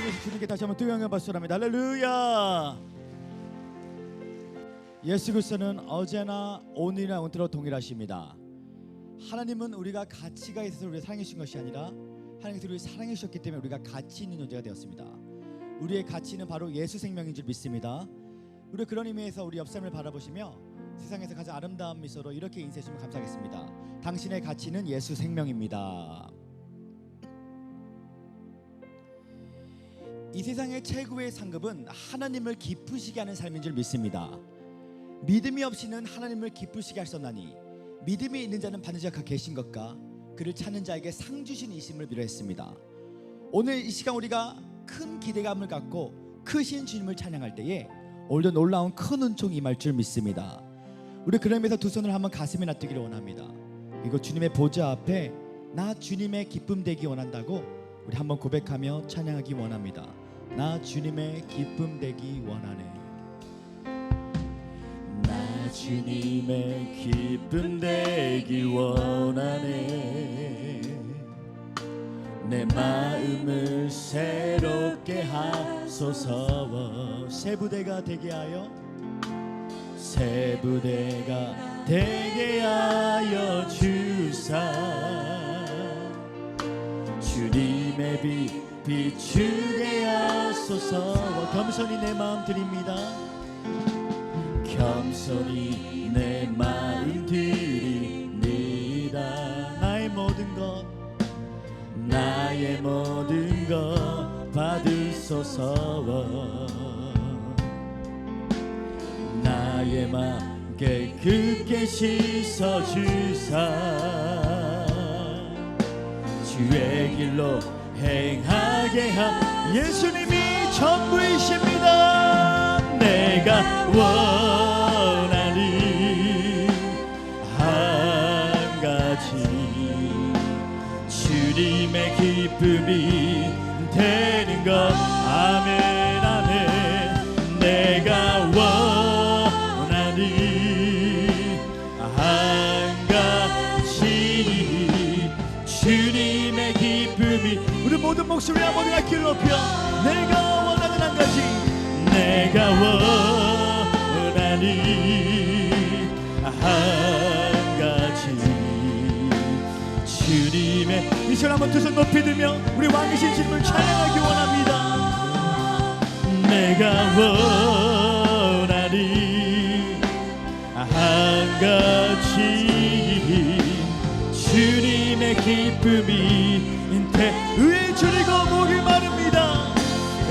살아계신 주님께 다시 한번 뜨거운 박수랍니다. 할렐루야. 예수 그리스도는 어제나 오늘이나 영원토록 동일하십니다. 하나님은 우리가 가치가 있어서 우리를 사랑해 주신 것이 아니라 하나님께서 우리를 사랑해 주셨기 때문에 우리가 가치 있는 존재가 되었습니다. 우리의 가치는 바로 예수 생명인 줄 믿습니다. 우리 그런 의미에서 우리 옆 사람을 바라보시며 세상에서 가장 아름다운 미소로 이렇게 인사해 주시면 감사하겠습니다. 당신의 가치는 예수 생명입니다. 이 세상의 최고의 상급은 하나님을 기쁘시게 하는 삶인 줄 믿습니다. 믿음이 없이는 하나님을 기쁘시게 할 수 없나니 믿음이 있는 자는 받는 자가 계신 것과 그를 찾는 자에게 상 주신 이심을 비로했습니다. 오늘 이 시간 우리가 큰 기대감을 갖고 크신 주님을 찬양할 때에 오늘도 놀라운 큰 은총이 임할 줄 믿습니다. 우리 그런 의미에서 두 손을 한번 가슴에 놔두기를 원합니다. 그리고 주님의 보좌 앞에 나 주님의 기쁨 되기 원한다고 우리 한번 고백하며 찬양하기 원합니다. 나 주님의 기쁨 되기 원하네. 나 주님의 기쁨 되기 원하네. 내 마음을 새롭게 하소서. 새 부대가 되게 하여 새 부대가 되게 하여 주사. 주님의 빛 비추게 하소서. 겸손히 내 마음 드립니다. 겸손히 내 마음 드립니다. 나의 모든 것 나의 모든 것 받으소서. 나의 마음 깨끗게 씻어주사. 주의 길로 행하게 하. 예수님이 전부이십니다. 내가 원하는 한 가지 주님의 기쁨이 되는 것. 아멘 아멘. 내가 원하는 한 가지 주님의 기쁨이. 우리 모든 목소리와 모든 악기를 높여 내가 원하는 한 가지. 내가 원하는 한 가지 주님의. 이 시간 한번 두 손 높이 들며 우리 왕이신 주님을 찬양하기 원합니다. 내가 원하는 한 가지 주님의 기쁨이 의에 줄이고 목이 마릅니다.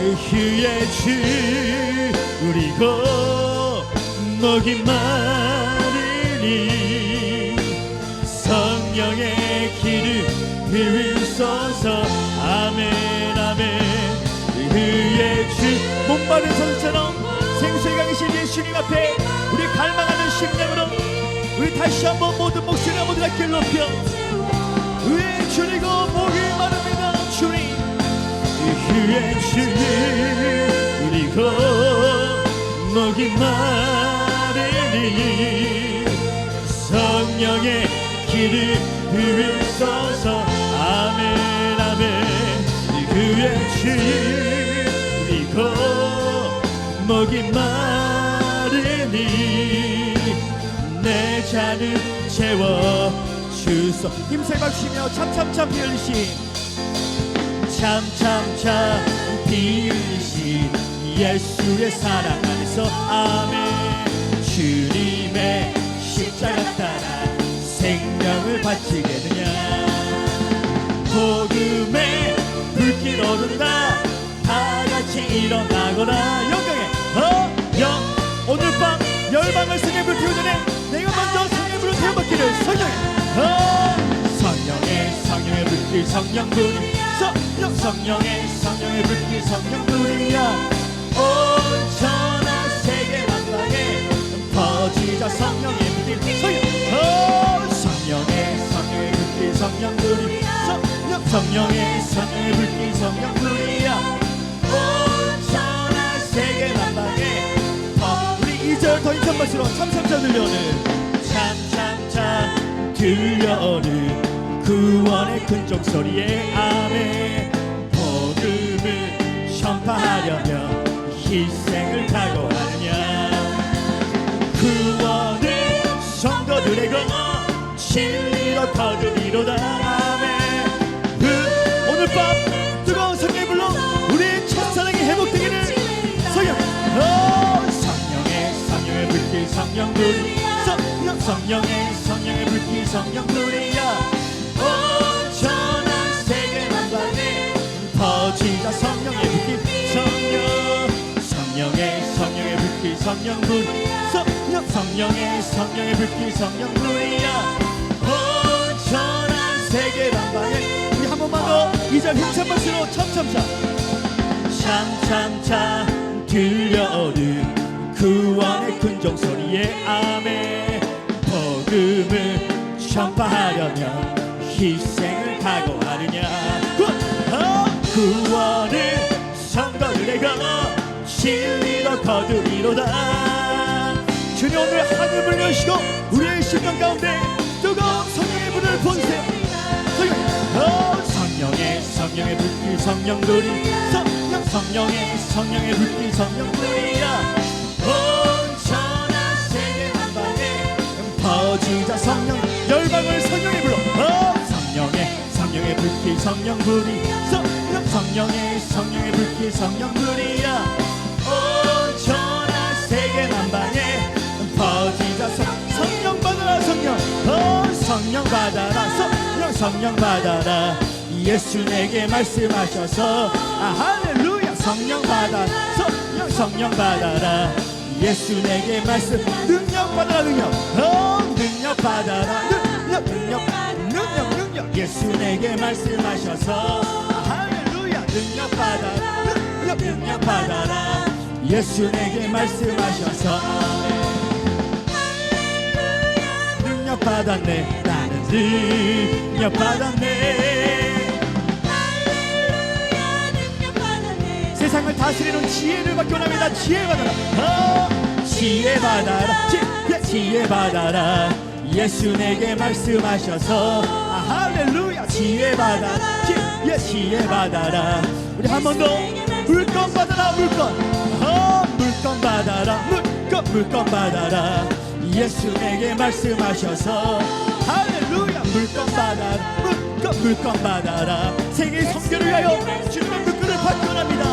의에 줄이고 목이 마르니 성령의 기름 부으소서. 아멘 아멘. 의에 줄 목마른 선처럼 생수의 강이신 예수님 앞에 우리 갈망하는 심령으로 우리 다시 한번 모든 목소리와 모든 악기를 높여 의에 줄이고 목이 마릅니다. 주님 의에 줄이고 목이 마르니 성령의 기름 부으소서. 아멘 아멘. 의에 줄이고 목이 마르니 내 잔을 채워주소. 힘세 박시며 참참참 비을시. 참참참 비으신 예수의 사랑 안에서. 아멘. 주님의 십자가 따라 생명을 바치겠느냐. 복음의 불길 오른다. 다같이 일어나거라. 영광의 오늘 밤 열방을 성령의 불을 태우기 전에 내가 먼저 성령의 불을 태워받기를. 성령의 불길 성령불이. 성령의 불길 성령불이야. 온전한 세계 만방에 퍼지자 성령의 불길. 성령의 불길 성령불이. 성령의 불길 성령불이야. 온전한 세계 만방에 우리 2절 더 인천 박수로 참참자 들려오는 참참자 들려오는 구원의 큰 종소리에. 아멘. 복음을 전파하려며 희생을 각오하느냐. 구원을 성도들에게 진리로 거두리로다. 아멘. 오늘 밤 뜨거운 성령의 불로 우리의 첫사랑이 회복되기를. 성령의 불길 성령들이 성령의 불길 성령들이야. 온 전한 세계 만방에 퍼지자. 성령의 불길 성령의 불길 성령들이 성령의 불길 성령들이야. 온 전한 세계 만방에. 우리 한 번만 더 이 절 힘찬 박수로 참참차 참참차 들려오는 구원의 군종 소리에 아멘. 복음을 전파하려면 희생을 각오하느냐. 구원을 성도들에게 진리로 거두리로다. 주님 오늘 하늘을 여시고 우리의 심령 가운데 뜨거운 성령의 불을 보내세요. 성령의 불길 성령들이 성령의 불길 성령들이야. 온 전한 세계 만방에 퍼지자. 성령 열방을 성령의 불로. 성령의 불길 성령들이 성령의 불길 성령들이야. 온 전한 세계 만방에 퍼지자. 성령 받아라. 성령 받아라. 성령 받아라. 예수 내게 말씀하셔서 할렐루야. 성령 받아라. 성령 받아라. 예수 내게 말씀. 능력 받아라. 능력 받아라. 능력 예수 내게 말씀하셔서 할렐루야. 능력 받아라. 능력 받아라. 예수 내게 말씀하셔서 능력 받았네. 나는 능력 받았네. 세상을 다스리는 지혜를 받기 원합니다. 지혜 받아라. 지혜 받아라. 지혜 받아라. 예수 내게 말씀하셔서 할렐루야. 지혜 받아라. 지혜 받아라. 우리 한 번 더 물건 받아라. 물건 받아라. 물건 받아라. 예수 내게 말씀하셔서 할렐루야. 물건 받아라. 물건 받아라. 세계 선교를 위하여 주님의 물건을 받기 원합니다.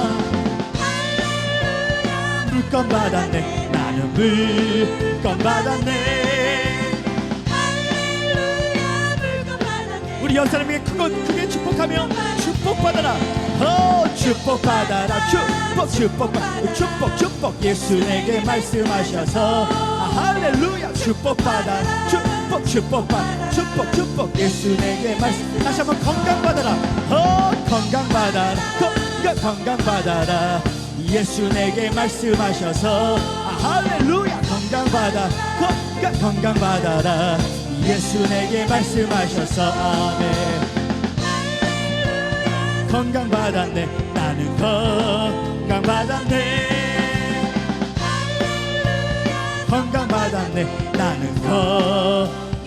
물건 받았네. 나는 물건 받았네. 우리 옆사람에게 크게 축복하며 축복받아라. 축복받아라. 축복 예수 내게 말씀하셔서 할렐루야. 축복받아라. 축복 예수 내게 말씀. 다시 한번 건강받아라. 건강받아라. 예수 내게 말씀하셔서 할렐루야. 건강받아라. 예수 내게 말씀하셔서 아멘. 건강받았네. 나는 건강받았네. 건강받았네. 나는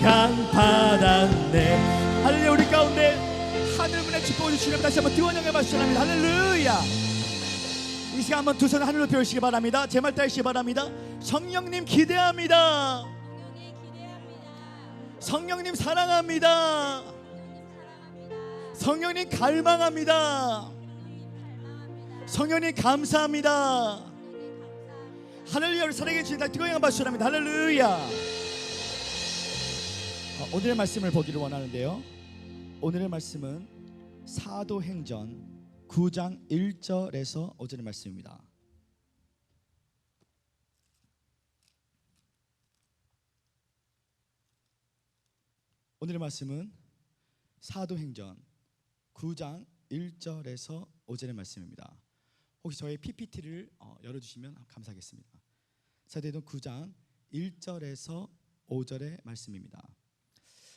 건강받았네. 할렐루야. 우리 가운데 하늘문의 축복을 주시면 다시 한번 뜨거운 영광의 박수 전합니다. 할렐루야. 이 시간 한번 두 손 하늘로 펴시기 바랍니다. 제 말 따르시기 바랍니다. 성령님 기대합니다. 성령님 사랑합니다. 성령님 갈망합니다. 성령님 감사합니다. 할렐루야를 사랑해 주신 뜨거운 영광 박수 전합니다. 할렐루야. 오늘의 말씀을 보기를 원하는데요. 오늘의 말씀은 사도행전 9장 1절에서 5절의 말씀입니다. 오늘의 말씀은 사도행전 9장 1절에서 5절의 말씀입니다. 혹시 저의 PPT를 열어주시면 감사하겠습니다. 사도행전 9장 1절에서 5절의 말씀입니다.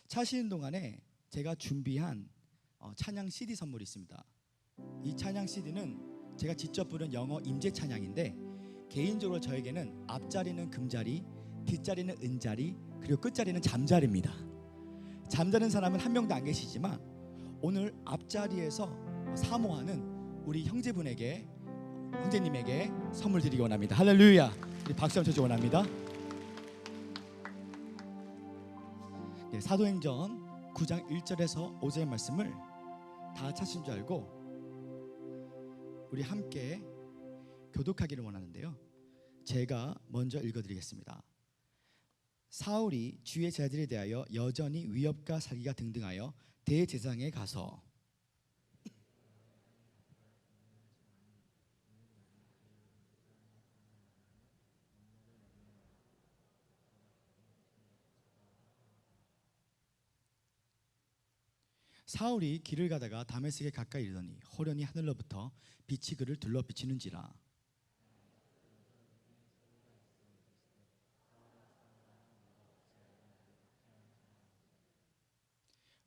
차시는 동안에 제가 준비한 찬양 CD 선물이 있습니다. 이 찬양 CD는 제가 직접 부른 영어 임재 찬양인데 개인적으로 저에게는 앞자리는 금자리, 뒷자리는 은자리, 그리고 끝자리는 잠자리입니다. 잠자는 사람은 한 명도 안 계시지만 오늘 앞자리에서 사모하는 우리 형제분에게 형제님에게 선물 드리기 원합니다. 할렐루야. 우리 박수 한번 쳐주기 원합니다. 네, 사도행전 9장 1절에서 5절의 말씀을 다 찾으신 줄 알고 우리 함께 교독하기를 원하는데요. 제가 먼저 읽어드리겠습니다. 사울이 주의 제자들에 대하여 여전히 위협과 살기가 등등하여 대제사장에 가서 사울이 길을 가다가 다메섹에 가까이 이르더니 호련히 하늘로부터 빛이 그를 둘러 비치는지라.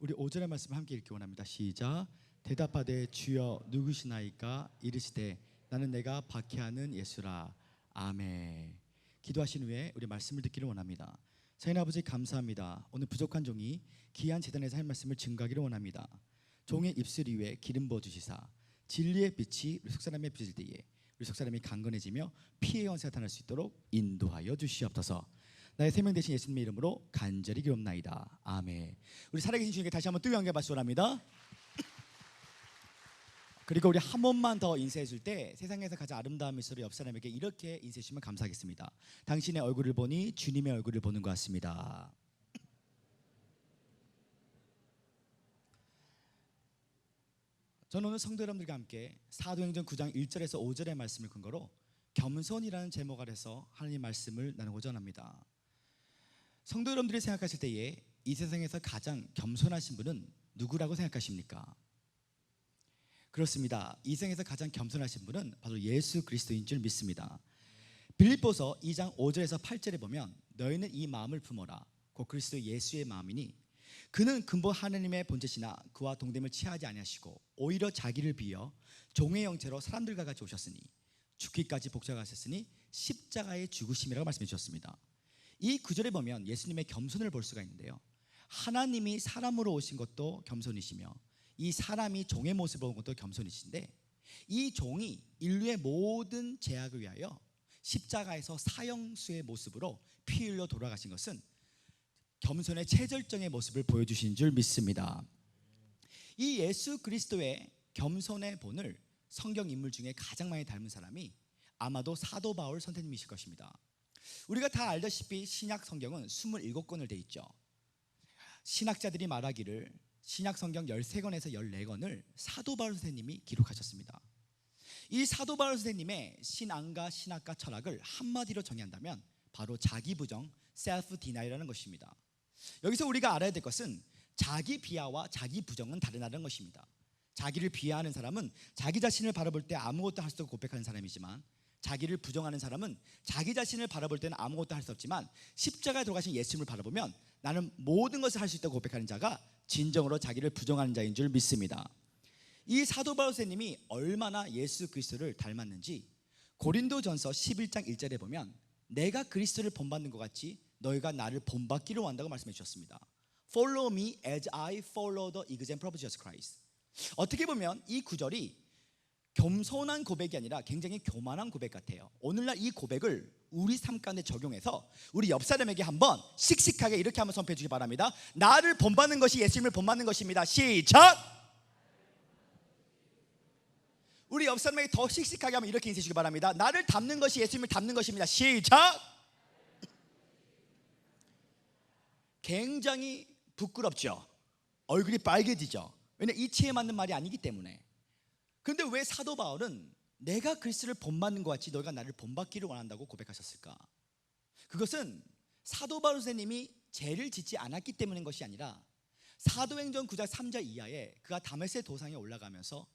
우리 5절의 말씀 함께 읽기 원합니다. 시작. 대답하되 주여 누구시나이까? 이르시되 나는 내가 박해하는 예수라. 아멘. 기도하신 후에 우리 말씀을 듣기를 원합니다. 사인 아버지 감사합니다. 오늘 부족한 종이 귀한 제단에서 할 말씀을 증거하기를 원합니다. 종의 입술 위에 기름 부어주시사 진리의 빛이 우리 속사람에 비칠 때에 우리 속사람이 강건해지며 피의 연세가 나타날 수 있도록 인도하여 주시옵소서. 나의 생명 되신 예수님의 이름으로 간절히 기도합나이다. 아멘. 우리 살아계신 주님께 다시 한번 뜨거운 박수 바랍니다. 그리고 우리 한 번만 더 인사해 줄 때 세상에서 가장 아름다운 미소로 옆 사람에게 이렇게 인사해 주시면 감사하겠습니다. 당신의 얼굴을 보니 주님의 얼굴을 보는 것 같습니다. 저는 오늘 성도 여러분들과 함께 사도행전 9장 1절에서 5절의 말씀을 근거로 겸손이라는 제목 아래서 하나님 말씀을 나누고자 합니다. 성도 여러분들이 생각하실 때에 이 세상에서 가장 겸손하신 분은 누구라고 생각하십니까? 그렇습니다. 이 세상에서 가장 겸손하신 분은 바로 예수 그리스도인 줄 믿습니다. 빌립보서 2장 5절에서 8절에 보면 너희는 이 마음을 품어라. 곧 그리스도 예수의 마음이니 그는 근본 하나님의 본체시나 그와 동됨을 취하지 아니하시고 오히려 자기를 비어 종의 형체로 사람들과 같이 오셨으니 죽기까지 복종하셨으니 십자가의 죽으심이라고 말씀해 주셨습니다. 이 구절에 보면 예수님의 겸손을 볼 수가 있는데요. 하나님이 사람으로 오신 것도 겸손이시며 이 사람이 종의 모습을 본 것도 겸손이신데 이 종이 인류의 모든 죄악을 위하여 십자가에서 사형수의 모습으로 피 흘려 돌아가신 것은 겸손의 최절정의 모습을 보여주신 줄 믿습니다. 이 예수 그리스도의 겸손의 본을 성경 인물 중에 가장 많이 닮은 사람이 아마도 사도 바울 선생님이실 것입니다. 우리가 다 알다시피 신약 성경은 27권을 돼 있죠. 신학자들이 말하기를 신약 성경 13권에서 14권을 사도 바울 선생님이 기록하셨습니다. 이 사도 바울 선생님의 신앙과 신학과 철학을 한마디로 정의한다면 바로 자기 부정, self denial이라는 것입니다. 여기서 우리가 알아야 될 것은 자기 비하와 자기 부정은 다르다는 것입니다. 자기를 비하하는 사람은 자기 자신을 바라볼 때 아무것도 할 수 없고 고백하는 사람이지만 자기를 부정하는 사람은 자기 자신을 바라볼 때는 아무것도 할 수 없지만 십자가에 돌아가신 예수님을 바라보면 나는 모든 것을 할 수 있다고 고백하는 자가 진정으로 자기를 부정하는 자인 줄 믿습니다. 이 사도 바울 선생님이 얼마나 예수 그리스도를 닮았는지 고린도전서 11장 1절에 보면 내가 그리스도를 본받는 것 같이 너희가 나를 본받기로 한다고 말씀해 주셨습니다. Follow me as I follow the example of Jesus Christ. 어떻게 보면 이 구절이 겸손한 고백이 아니라 굉장히 교만한 고백 같아요. 오늘날 이 고백을 우리 삶 가운데 적용해서 우리 옆 사람에게 한번 씩씩하게 이렇게 한번 선포해 주시기 바랍니다. 나를 본받는 것이 예수님을 본받는 것입니다. 시작! 우리 옆 사람에게 더 씩씩하게 한번 이렇게 인사해 주시기 바랍니다. 나를 닮는 것이 예수님을 닮는 것입니다. 시작! 굉장히 부끄럽죠. 얼굴이 빨개지죠. 왜냐하면 이치에 맞는 말이 아니기 때문에. 그런데 왜 사도 바울은 내가 그리스도를 본받는 것 같이 너희가 나를 본받기를 원한다고 고백하셨을까? 그것은 사도 바울 선생님이 죄를 짓지 않았기 때문인 것이 아니라 사도행전 9장 3절 이하에 그가 다메섹 도상에 올라가면서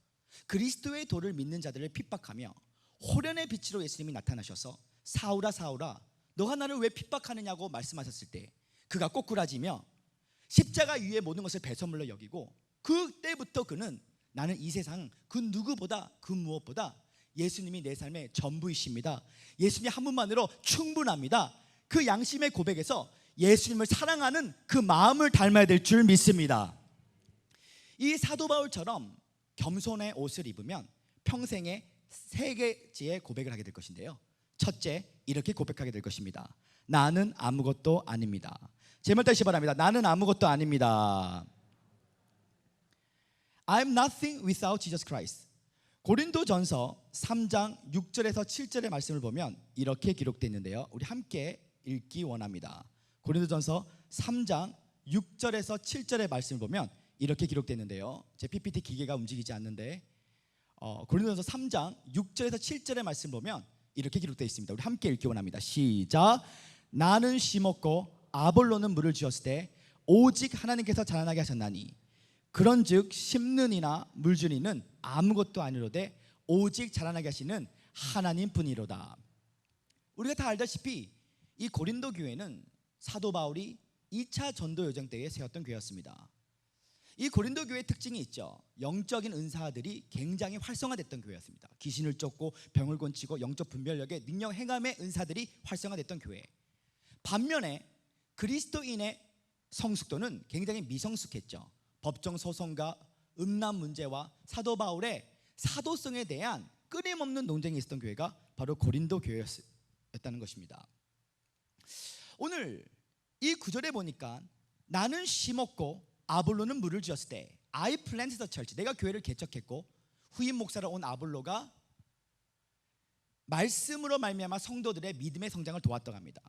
그리스도의 도를 믿는 자들을 핍박하며 호련의 빛으로 예수님이 나타나셔서 사울아 사울아 너가 나를 왜 핍박하느냐고 말씀하셨을 때 그가 꼬꾸라지며 십자가 위에 모든 것을 배설물로 여기고 그때부터 그는 나는 이 세상 그 누구보다 그 무엇보다 예수님이 내 삶의 전부이십니다. 예수님 한 분만으로 충분합니다. 그 양심의 고백에서 예수님을 사랑하는 그 마음을 닮아야 될 줄 믿습니다. 이 사도 바울처럼 겸손의 옷을 입으면 평생에 세 가지의 고백을 하게 될 것인데요. 첫째, 이렇게 고백하게 될 것입니다. 나는 아무것도 아닙니다. 제 말 다시 바랍니다. 나는 아무것도 아닙니다. I'm nothing without Jesus Christ. 고린도전서 3장 6절에서 7절의 말씀을 보면 이렇게 기록되어 있는데요. 우리 함께 읽기 원합니다. 고린도전서 3장 6절에서 7절의 말씀을 보면 이렇게 기록되어 있는데요. 제 PPT 기계가 움직이지 않는데 고린도전서 3장 6절에서 7절의 말씀 보면 이렇게 기록되어 있습니다. 우리 함께 읽기 원합니다. 시작. 나는 심었고 아볼로는 물을 주었을 때 오직 하나님께서 자라나게 하셨나니 그런즉 심는 이나 물 주는 이는 아무것도 아니로되 오직 자라나게 하시는 하나님뿐이로다. 우리가 다 알다시피 이 고린도 교회는 사도 바울이 2차 전도 여정 때에 세웠던 교회였습니다. 이 고린도 교회의 특징이 있죠. 영적인 은사들이 굉장히 활성화됐던 교회였습니다. 귀신을 쫓고 병을 고치고 영적 분별력의 능력 행함의 은사들이 활성화됐던 교회. 반면에 그리스도인의 성숙도는 굉장히 미성숙했죠. 법정 소송과 음란 문제와 사도 바울의 사도성에 대한 끊임없는 논쟁이 있었던 교회가 바로 고린도 교회였다는 것입니다. 오늘 이 구절에 보니까 나는 심었고 아볼로는 물을 주었을 때 I planted the church, 내가 교회를 개척했고 후임 목사로 온 아볼로가 말씀으로 말미암아 성도들의 믿음의 성장을 도왔다고 합니다.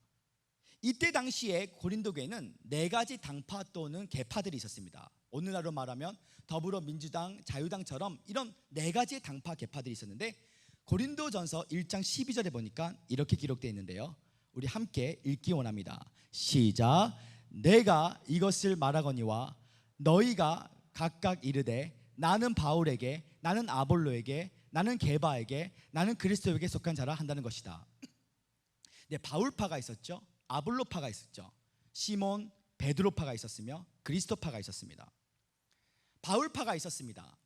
이때 당시에 고린도 교회는 네 가지 당파 또는 계파들이 있었습니다. 오늘날로 말하면 더불어민주당, 자유당처럼 이런 네 가지의 당파 계파들이 있었는데 고린도전서 1장 12절에 보니까 이렇게 기록되어 있는데요. 우리 함께 읽기 원합니다. 시작. 내가 이것을 말하거니와 너희가 각각 이르되 나는 바울에게, 나는 아볼로에게, 나는 게바에게, 나는 그리스도에게 속한 자라 한다는 것이다. 네, 바울파가 있었죠. 아볼로파가 있었죠. 시몬, 베드로파가 있었으며 그리스도파가 있었습니다. 바울파가 있었습니다.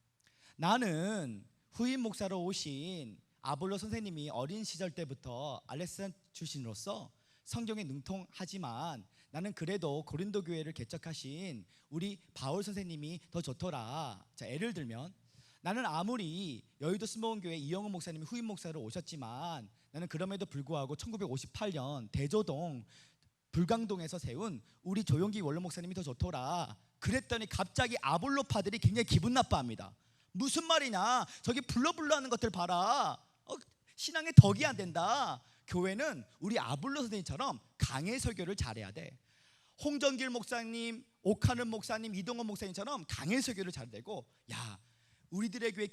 나는 후임 목사로 오신 아볼로 선생님이 어린 시절 때부터 알렉산드리아 출신으로서 성경에 능통하지만 나는 그래도 고린도 교회를 개척하신 우리 바울 선생님이 더 좋더라. 자, 예를 들면 나는 아무리 여의도 스모은교회 이영훈 목사님이 후임 목사로 오셨지만 나는 그럼에도 불구하고 1958년 대조동 불광동에서 세운 우리 조용기 원로 목사님이 더 좋더라. 그랬더니 갑자기 아볼로파들이 굉장히 기분 나빠합니다. 무슨 말이냐, 저기 불러 하는 것들 봐라. 신앙에 덕이 안 된다. 교회는 우리 아볼로 선생님처럼 강해 설교를 잘해야 돼. 홍정길 목사님, 옥하는 목사님, 이동원 목사님처럼 강해 설교를 잘해야 되고, 야, 우리들의 교회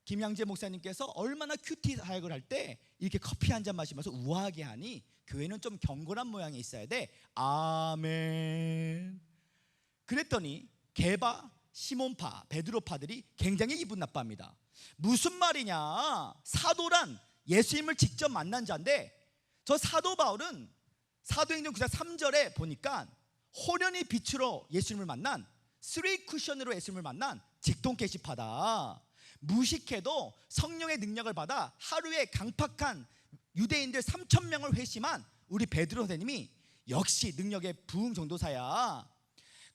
김양재 목사님께서 얼마나 큐티 사역을 할 때 이렇게 커피 한 잔 마시면서 우아하게 하니 교회는 좀 경건한 모양이 있어야 돼. 아멘. 그랬더니 게바, 시몬파, 베드로파들이 굉장히 기분 나빠합니다. 무슨 말이냐, 사도란 예수님을 직접 만난 자인데 저 사도 바울은 사도행전 9장 3절에 보니까 호련히 빛으로 예수님을 만난, 쓰리 쿠션으로 예수님을 만난 직동 게시파다. 무식해도 성령의 능력을 받아 하루에 강팍한 유대인들 3,000명을 회심한 우리 베드로 선생님이 역시 능력의 부흥 전도사야.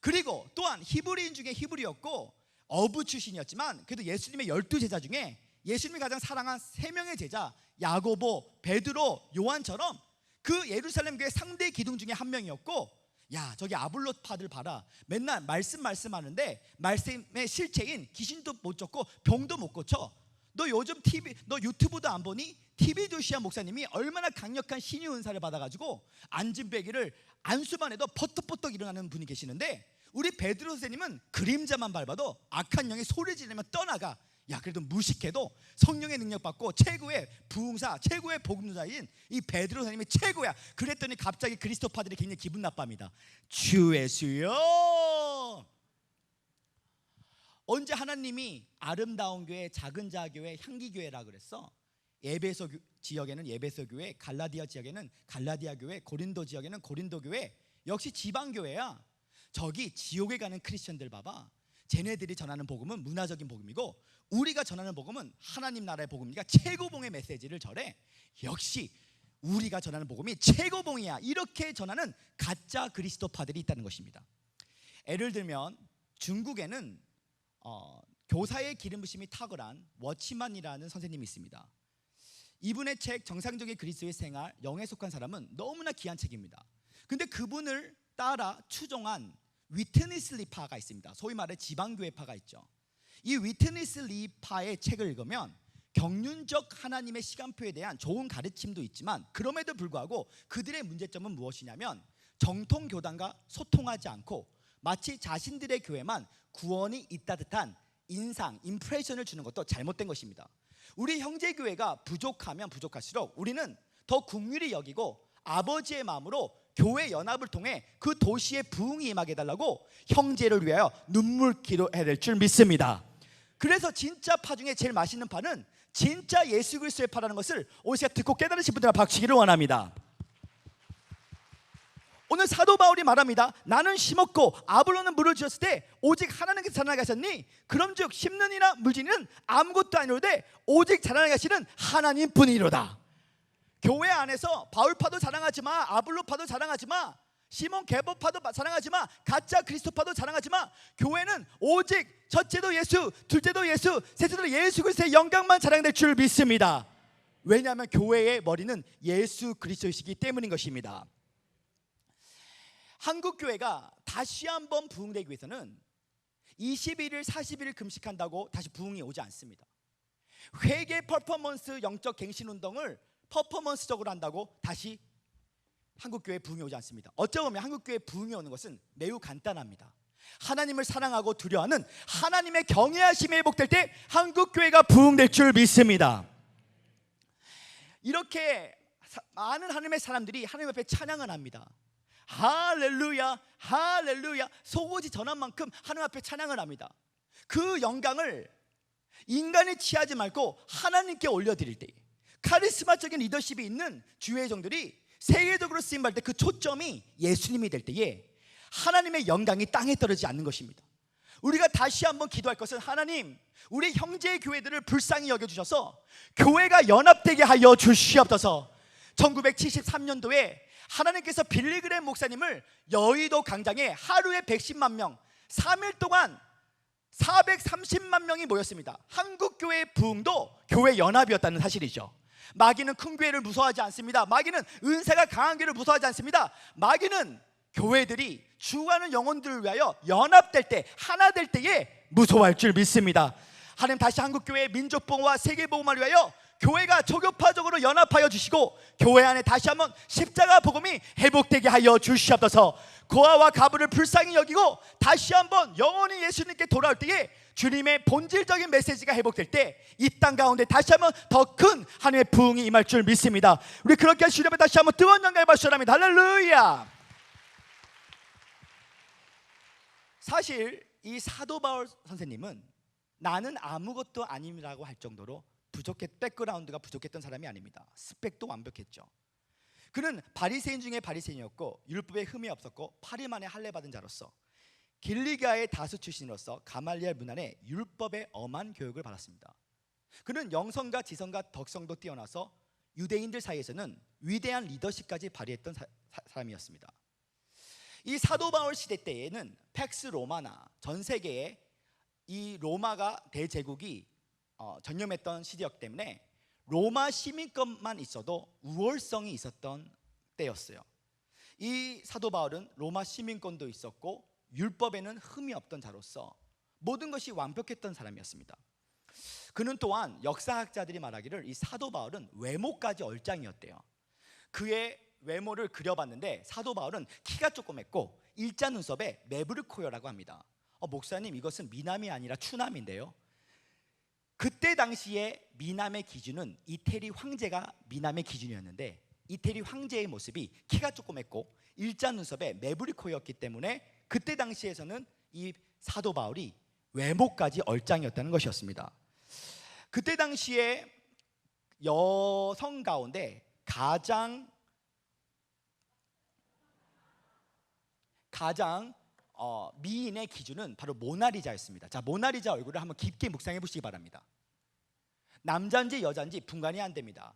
그리고 또한 히브리인 중에 히브리였고 어부 출신이었지만 그래도 예수님의 12제자 중에 예수님이 가장 사랑한 3명의 제자 야고보, 베드로, 요한처럼 그 예루살렘 교회 상대 기둥 중에 한 명이었고, 야, 저기 아볼로파들 봐라. 맨날 말씀하는데 말씀의 실체인 귀신도 못 쫓고 병도 못 고쳐. 너 요즘 너 유튜브도 안 보니? TV 조시아 목사님이 얼마나 강력한 신유 은사를 받아가지고 앉은 베기를 안수만 해도 퍼떡퍼떡 일어나는 분이 계시는데 우리 베드로 선생님은 그림자만 밟아도 악한 영이 소리 지르면 떠나가. 야, 그래도 무식해도 성령의 능력 받고 최고의 부흥사, 최고의 복음자인 이 베드로 선생님이 최고야. 그랬더니 갑자기 그리스도파들이 굉장히 기분 나빠합니다. 주 예수여, 언제 하나님이 아름다운 교회, 작은 자 교회, 향기 교회라 그랬어? 에베소 지역에는 에베소 교회, 갈라디아 지역에는 갈라디아 교회, 고린도 지역에는 고린도 교회. 역시 지방 교회야. 저기 지옥에 가는 크리스천들 봐봐. 쟤네들이 전하는 복음은 문화적인 복음이고 우리가 전하는 복음은 하나님 나라의 복음이니까 최고봉의 메시지를 전해. 역시 우리가 전하는 복음이 최고봉이야. 이렇게 전하는 가짜 그리스도파들이 있다는 것입니다. 예를 들면 중국에는 교사의 기름 부심이 탁월한 워치만이라는 선생님이 있습니다. 이분의 책 정상적인 그리스도의 생활, 영에 속한 사람은 너무나 귀한 책입니다. 근데 그분을 따라 추종한 위트니스 리파가 있습니다. 소위 말해 지방교회파가 있죠. 이 위트니스 리파의 책을 읽으면 경륜적 하나님의 시간표에 대한 좋은 가르침도 있지만, 그럼에도 불구하고 그들의 문제점은 무엇이냐면 정통 교단과 소통하지 않고 마치 자신들의 교회만 구원이 있다 듯한 인상, 임프레션을 주는 것도 잘못된 것입니다. 우리 형제교회가 부족하면 부족할수록 우리는 더 긍휼히 여기고 아버지의 마음으로 교회 연합을 통해 그 도시의 부흥이 임하게 해달라고 형제를 위하여 눈물 기도해야 될 줄 믿습니다. 그래서 진짜 파 중에 제일 맛있는 파는 진짜 예수 그리스도의 파라는 것을 오늘 제가 듣고 깨달으신 분들은 박수기를 원합니다. 오늘 사도 바울이 말합니다. 나는 심었고 아볼로는 물을 주었을 때 오직 하나님께서 자라나게 하셨니? 그럼즉 심는 이나 물지는 아무것도 아니로되 오직 자라나게 하시는 하나님 뿐이로다. 교회 안에서 바울파도 자랑하지 마, 아볼로파도 자랑하지 마, 시몬 개보파도 자랑하지 마, 가짜 그리스도파도 자랑하지 마. 교회는 오직 첫째도 예수, 둘째도 예수, 셋째도 예수 그리스도의 영광만 자랑될 줄 믿습니다. 왜냐하면 교회의 머리는 예수 그리스도이시기 때문인 것입니다. 한국 교회가 다시 한번 부흥되기 위해서는 21일, 40일 금식한다고 다시 부흥이 오지 않습니다. 회개 퍼포먼스 영적 갱신 운동을 퍼포먼스적으로 한다고 다시 한국교회 부흥이 오지 않습니다. 어쩌면 한국교회 부흥이 오는 것은 매우 간단합니다. 하나님을 사랑하고 두려워하는 하나님의 경외하심이 회복될 때 한국교회가 부흥될 줄 믿습니다. 이렇게 많은 하나님의 사람들이 하나님 앞에 찬양을 합니다. 할렐루야, 할렐루야. 속옷이 전한 만큼 하나님 앞에 찬양을 합니다. 그 영광을 인간이 취하지 말고 하나님께 올려드릴 때, 카리스마적인 리더십이 있는 주의 종들이 세계적으로 쓰임받을 때 그 초점이 예수님이 될 때에 하나님의 영광이 땅에 떨어지지 않는 것입니다. 우리가 다시 한번 기도할 것은, 하나님, 우리 형제의 교회들을 불쌍히 여겨주셔서 교회가 연합되게 하여 주시옵소서. 1973년도에 하나님께서 빌리그램 목사님을 여의도 광장에 하루에 110만 명, 3일 동안 430만 명이 모였습니다. 한국교회의 부흥도 교회 연합이었다는 사실이죠. 마귀는 큰 교회를 무서워하지 않습니다. 마귀는 은사가 강한 교회를 무서워하지 않습니다. 마귀는 교회들이 죽어가는 영혼들을 위하여 연합될 때, 하나 될 때에 무서워할 줄 믿습니다. 하나님, 다시 한국교회의 민족복음과 세계복음을 위하여 교회가 초교파적으로 연합하여 주시고 교회 안에 다시 한번 십자가 복음이 회복되게 하여 주시옵소서. 고아와 가부를 불쌍히 여기고 다시 한번 영원히 예수님께 돌아올 때에 주님의 본질적인 메시지가 회복될 때 이 땅 가운데 다시 한번 더 큰 하나님의 부흥이 임할 줄 믿습니다. 우리 그렇게 하신 주님의 다시 한번 뜨거운 영광을 받으시랍니다. 할렐루야. 사실 이 사도 바울 선생님은 나는 아무것도 아님이라고 할 정도로 백그라운드가 부족했던 사람이 아닙니다. 스펙도 완벽했죠. 그는 바리새인 중에 바리새인이었고 율법에 흠이 없었고 8일 만에 할례 받은 자로서 길리가의 다수 출신으로서 가말리엘 문안에 율법의 엄한 교육을 받았습니다. 그는 영성과 지성과 덕성도 뛰어나서 유대인들 사이에서는 위대한 리더십까지 발휘했던 사람이었습니다. 이 사도 바울 시대 때에는 팩스 로마나 전 세계에 이 로마가 대제국이 전념했던 시대였기 때문에 로마 시민권만 있어도 우월성이 있었던 때였어요. 이 사도 바울은 로마 시민권도 있었고 율법에는 흠이 없던 자로서 모든 것이 완벽했던 사람이었습니다. 그는 또한 역사학자들이 말하기를 이 사도 바울은 외모까지 얼짱이었대요. 그의 외모를 그려봤는데 사도 바울은 키가 조그맸고 일자 눈썹에 메브르코여라고 합니다. 목사님, 이것은 미남이 아니라 추남인데요. 그때 당시에 미남의 기준은 이태리 황제가 미남의 기준이었는데 이태리 황제의 모습이 키가 조그맸고 일자 눈썹에 메브리코였기 때문에 그때 당시에서는 이 사도 바울이 외모까지 얼짱이었다는 것이었습니다. 그때 당시에 여성 가운데 가장 미인의 기준은 바로 모나리자였습니다. 자, 모나리자 얼굴을 한번 깊게 묵상해 보시기 바랍니다. 남자인지 여자인지 분간이 안 됩니다.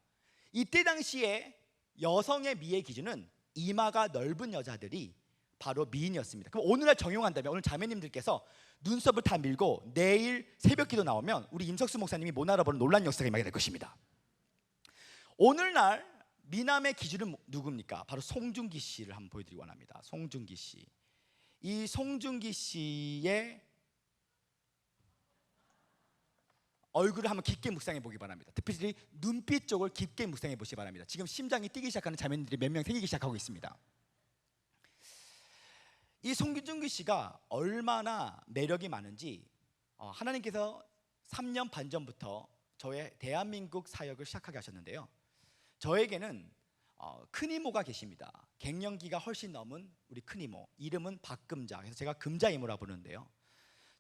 이때 당시에 여성의 미의 기준은 이마가 넓은 여자들이 바로 미인이었습니다. 그럼 오늘날 정용한다면 오늘 자매님들께서 눈썹을 다 밀고 내일 새벽기도 나오면 우리 임석수 목사님이 못 알아보는 놀란 역사가 임하게 될 것입니다. 오늘날 미남의 기준은 누굽니까? 바로 송중기 씨를 한번 보여드리기 원합니다. 송중기 씨. 이 송중기 씨의 얼굴을 한번 깊게 묵상해 보기 바랍니다. 특별히 눈빛 쪽을 깊게 묵상해 보시기 바랍니다. 지금 심장이 뛰기 시작하는 자매님들이 몇 명 생기기 시작하고 있습니다. 이 송중기 씨가 얼마나 매력이 많은지 하나님께서 3년 반 전부터 저의 대한민국 사역을 시작하게 하셨는데요. 저에게는 큰 이모가 계십니다. 갱년기가 훨씬 넘은 우리 큰 이모, 이름은 박금자. 그래서 제가 금자 이모라고 부르는데요.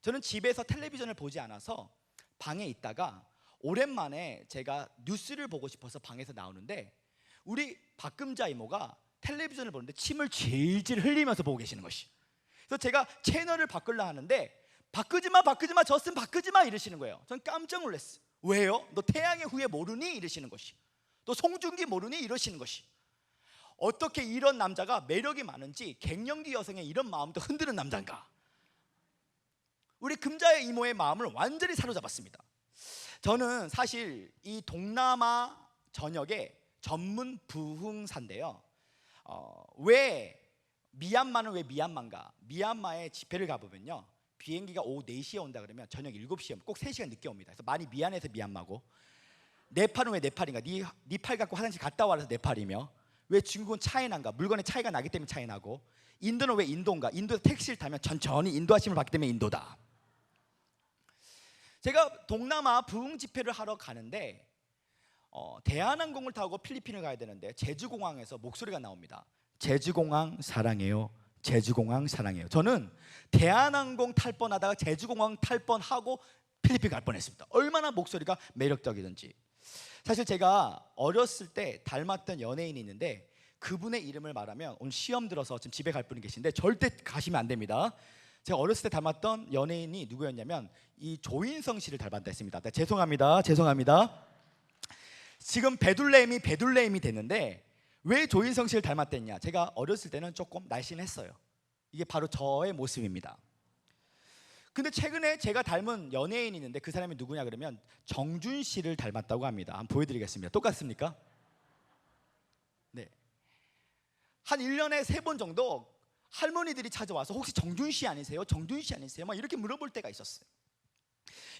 저는 집에서 텔레비전을 보지 않아서 방에 있다가 오랜만에 제가 뉴스를 보고 싶어서 방에서 나오는데 우리 박금자 이모가 텔레비전을 보는데 침을 질질 흘리면서 보고 계시는 것이. 그래서 제가 채널을 바꾸려 하는데 바꾸지마 졌으면 바꾸지마 이러시는 거예요. 전 깜짝 놀랐어요. 왜요? 너 태양의 후예 모르니? 이러시는 것이. 또 송중기 모르니? 이러시는 것이. 어떻게 이런 남자가 매력이 많은지 갱년기 여성의 이런 마음도 흔드는 남자인가? 우리 금자의 이모의 마음을 완전히 사로잡았습니다. 저는 사실 이 동남아 전역의 전문 부흥사인데요. 왜 미얀마는 왜 미얀마인가? 미얀마에 집회를 가보면요, 비행기가 오후 4시에 온다 그러면 저녁 7시에 꼭 3시간 늦게 옵니다. 그래서 많이 미안해서 미얀마고, 네팔은 왜 네팔인가? 네 팔 갖고 화장실 갔다 와서 네팔이며, 왜 중국은 차이나인가? 물건의 차이가 나기 때문에 차이나고, 인도는 왜 인도인가? 인도에서 택시를 타면 천천히 인도하심을 받기 때문에 인도다. 제가 동남아 부흥 집회를 하러 가는데 대한항공을 타고 필리핀을 가야 되는데 제주공항에서 목소리가 나옵니다. 제주공항 사랑해요. 제주공항 사랑해요. 저는 대한항공 탈 뻔하다가 제주공항 탈 뻔하고 필리핀 갈 뻔했습니다. 얼마나 목소리가 매력적이든지. 사실 제가 어렸을 때 닮았던 연예인이 있는데 그분의 이름을 말하면 오늘 시험 들어서 지금 집에 갈 분이 계신데 절대 가시면 안 됩니다. 제가 어렸을 때 닮았던 연예인이 누구였냐면 이 조인성 씨를 닮았다 했습니다. 네, 죄송합니다. 지금 베둘레임이 됐는데 왜 조인성 씨를 닮았댔냐? 제가 어렸을 때는 조금 날씬했어요. 이게 바로 저의 모습입니다. 근데 최근에 제가 닮은 연예인이 있는데 그 사람이 누구냐 그러면 정준 씨를 닮았다고 합니다. 한번 보여드리겠습니다. 똑같습니까? 네. 한 1년에 3번 정도 할머니들이 찾아와서 혹시 정준 씨 아니세요? 정준 씨 아니세요? 막 이렇게 물어볼 때가 있었어요.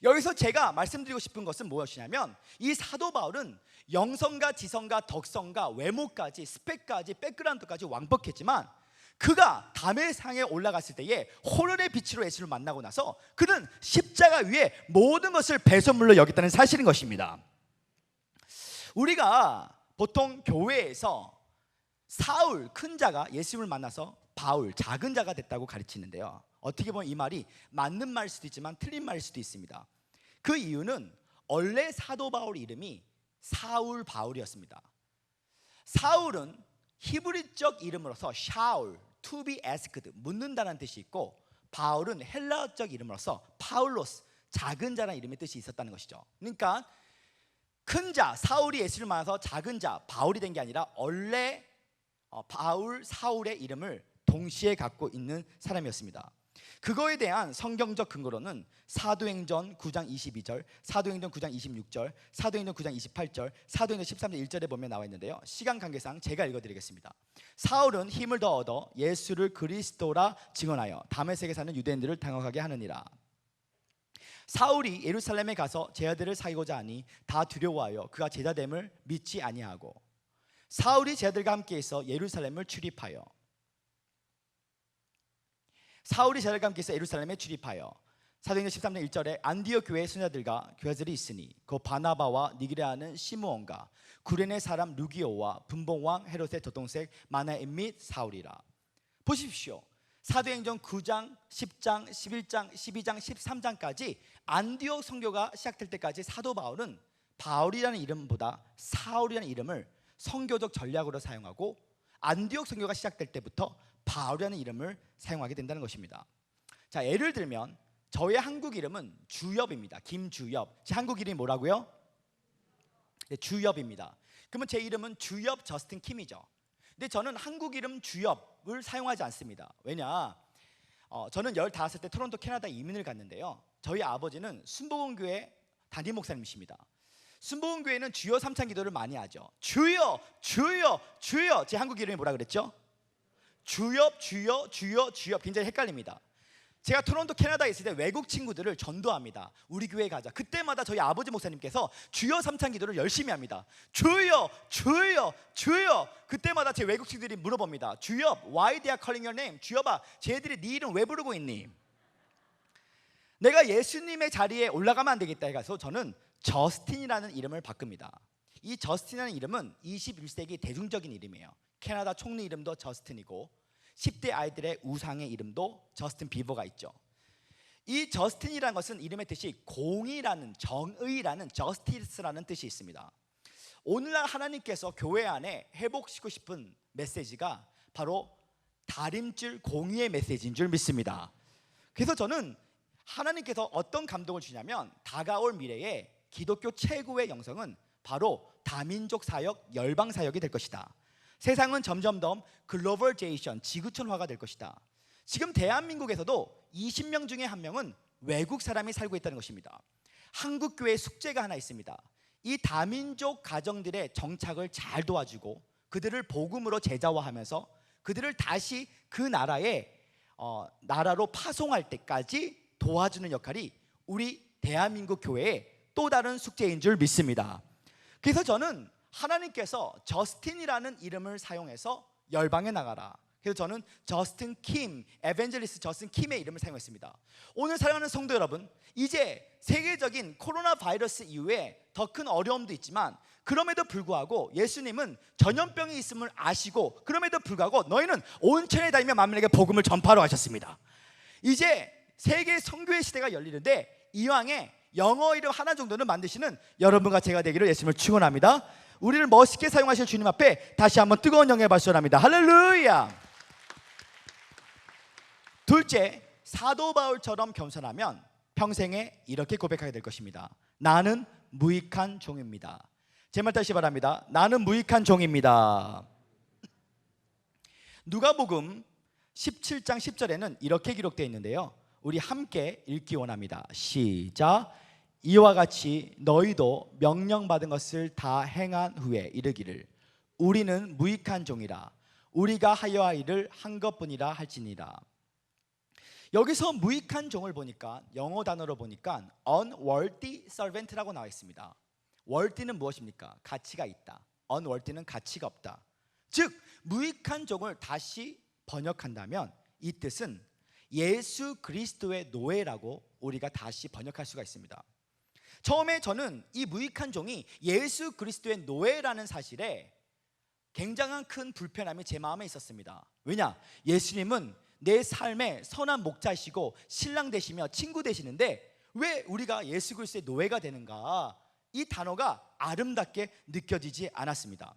여기서 제가 말씀드리고 싶은 것은 무엇이냐면 이 사도 바울은 영성과 지성과 덕성과 외모까지 스펙까지 백그라운드까지 완벽했지만 그가 담의상에 올라갔을 때에 호련의 빛으로 예수를 만나고 나서 그는 십자가 위에 모든 것을 배설물로 여겼다는 사실인 것입니다. 우리가 보통 교회에서 사울 큰 자가 예수님을 만나서 바울 작은 자가 됐다고 가르치는데요, 어떻게 보면 이 말이 맞는 말일 수도 있지만 틀린 말일 수도 있습니다. 그 이유는 원래 사도 바울 이름이 사울 바울이었습니다. 사울은 히브리적 이름으로서 샤울, to be asked, 묻는다는 뜻이 있고, 바울은 헬라어적 이름으로서 파울로스, 작은 자라는 이름의 뜻이 있었다는 것이죠. 그러니까 큰 자, 사울이 예수를 만나서 작은 자, 바울이 된 게 아니라 원래 바울, 사울의 이름을 동시에 갖고 있는 사람이었습니다. 그거에 대한 성경적 근거로는 사도행전 9장 22절, 사도행전 9장 26절, 사도행전 9장 28절, 사도행전 13장 1절에 보면 나와 있는데요, 시간 관계상 제가 읽어드리겠습니다. 사울은 힘을 더 얻어 예수를 그리스도라 증언하여 다메섹에 사는 유대인들을 당혹하게 하느니라. 사울이 예루살렘에 가서 제자들을 사귀고자 하니 다 두려워하여 그가 제자됨을 믿지 아니하고, 사울이 제자들과 함께 있어 예루살렘을 출입하여 예루살렘에 출입하여 사도행전 13장 1절에 안디옥 교회의 수녀들과 교회들이 있으니 그 바나바와 니게라는 시므온과 구레네 사람 루기오와 분봉왕 헤롯의 조동생 마나엠 및 사울이라. 보십시오. 사도행전 9장, 10장, 11장, 12장, 13장까지 안디옥 선교가 시작될 때까지 사도 바울은 바울이라는 이름보다 사울이라는 이름을 선교적 전략으로 사용하고, 안디옥 선교가 시작될 때부터 바울이라는 이름을 사용하게 된다는 것입니다. 자, 예를 들면 저의 한국 이름은 주엽입니다. 김주엽. 제 한국 이름이 뭐라고요? 네, 주엽입니다. 그러면 제 이름은 주엽 저스틴 킴이죠. 근데 저는 한국 이름 주엽을 사용하지 않습니다. 왜냐? 저는 15살 때 토론토 캐나다 이민을 갔는데요. 저희 아버지는 순복음교회 담임 목사님이십니다. 순복음교회는 주여 삼창 기도를 많이 하죠. 주여 주여 주여. 제 한국 이름이 뭐라 그랬죠? 주여 주여 주여 주여. 굉장히 헷갈립니다. 제가 토론토 캐나다에 있을 때 외국 친구들을 전도합니다. 우리 교회에 가자. 그때마다 저희 아버지 목사님께서 주여 삼창 기도를 열심히 합니다. 주여 주여 주여. 그때마다 제 외국 친구들이 물어봅니다. 주여, why they are calling your name? 주여봐, 쟤들이 네 이름 왜 부르고 있니? 내가 예수님의 자리에 올라가면 안 되겠다 해서 저는 저스틴이라는 이름을 바꿉니다. 이 저스틴이라는 이름은 21세기 대중적인 이름이에요. 캐나다 총리 이름도 저스틴이고 10대 아이들의 우상의 이름도 저스틴 비버가 있죠. 이 저스틴이라는 것은 이름의 뜻이 공의라는, 정의라는, 저스티스라는 뜻이 있습니다. 오늘날 하나님께서 교회 안에 회복시키고 싶은 메시지가 바로 다림줄 공의의 메시지인 줄 믿습니다. 그래서 저는 하나님께서 어떤 감동을 주냐면 다가올 미래에 기독교 최고의 영성은 바로 다민족 사역, 열방 사역이 될 것이다. 세상은 점점 더 글로벌제이션, 지구촌화가 될 것이다. 지금 대한민국에서도 20명 중에 1명은 외국 사람이 살고 있다는 것입니다. 한국교회 숙제가 하나 있습니다. 이 다민족 가정들의 정착을 잘 도와주고 그들을 복음으로 제자화하면서 그들을 다시 그 나라로 파송할 때까지 도와주는 역할이 우리 대한민국 교회의 또 다른 숙제인 줄 믿습니다. 그래서 저는 하나님께서 저스틴이라는 이름을 사용해서 열방에 나가라. 그래서 저는 저스틴 킴, 에벤젤리스트 저스틴 킴의 이름을 사용했습니다. 오늘 사랑하는 성도 여러분, 이제 세계적인 코로나 바이러스 이후에 더 큰 어려움도 있지만 그럼에도 불구하고 예수님은 전염병이 있음을 아시고 그럼에도 불구하고 너희는 온 천에 다니며 만민에게 복음을 전파하러 하셨습니다. 이제 세계 선교의 시대가 열리는데 이왕에 영어 이름 하나 정도는 만드시는 여러분과 제가 되기를 예수님을 축원합니다. 우리를 멋있게 사용하실 주님 앞에 다시 한번 뜨거운 영예의 박수를 합니다. 할렐루야. 둘째, 사도 바울처럼 겸손하면 평생에 이렇게 고백하게 될 것입니다. 나는 무익한 종입니다. 제 말 다시 바랍니다. 나는 무익한 종입니다. 누가복음 17장 10절에는 이렇게 기록되어 있는데요, 우리 함께 읽기 원합니다. 시작. 이와 같이 너희도 명령받은 것을 다 행한 후에 이르기를 우리는 무익한 종이라 우리가 하여야 할 일을 한 것뿐이라 할지니라. 여기서 무익한 종을 보니까 영어 단어로 보니까 unworthy servant라고 나와 있습니다. worthy는 무엇입니까? 가치가 있다. unworthy는 가치가 없다. 즉 무익한 종을 다시 번역한다면 이 뜻은 예수 그리스도의 노예라고 우리가 다시 번역할 수가 있습니다. 처음에 저는 이 무익한 종이 예수 그리스도의 노예라는 사실에 굉장한 큰 불편함이 제 마음에 있었습니다. 왜냐? 예수님은 내 삶의 선한 목자시고 신랑 되시며 친구 되시는데 왜 우리가 예수 그리스도의 노예가 되는가? 이 단어가 아름답게 느껴지지 않았습니다.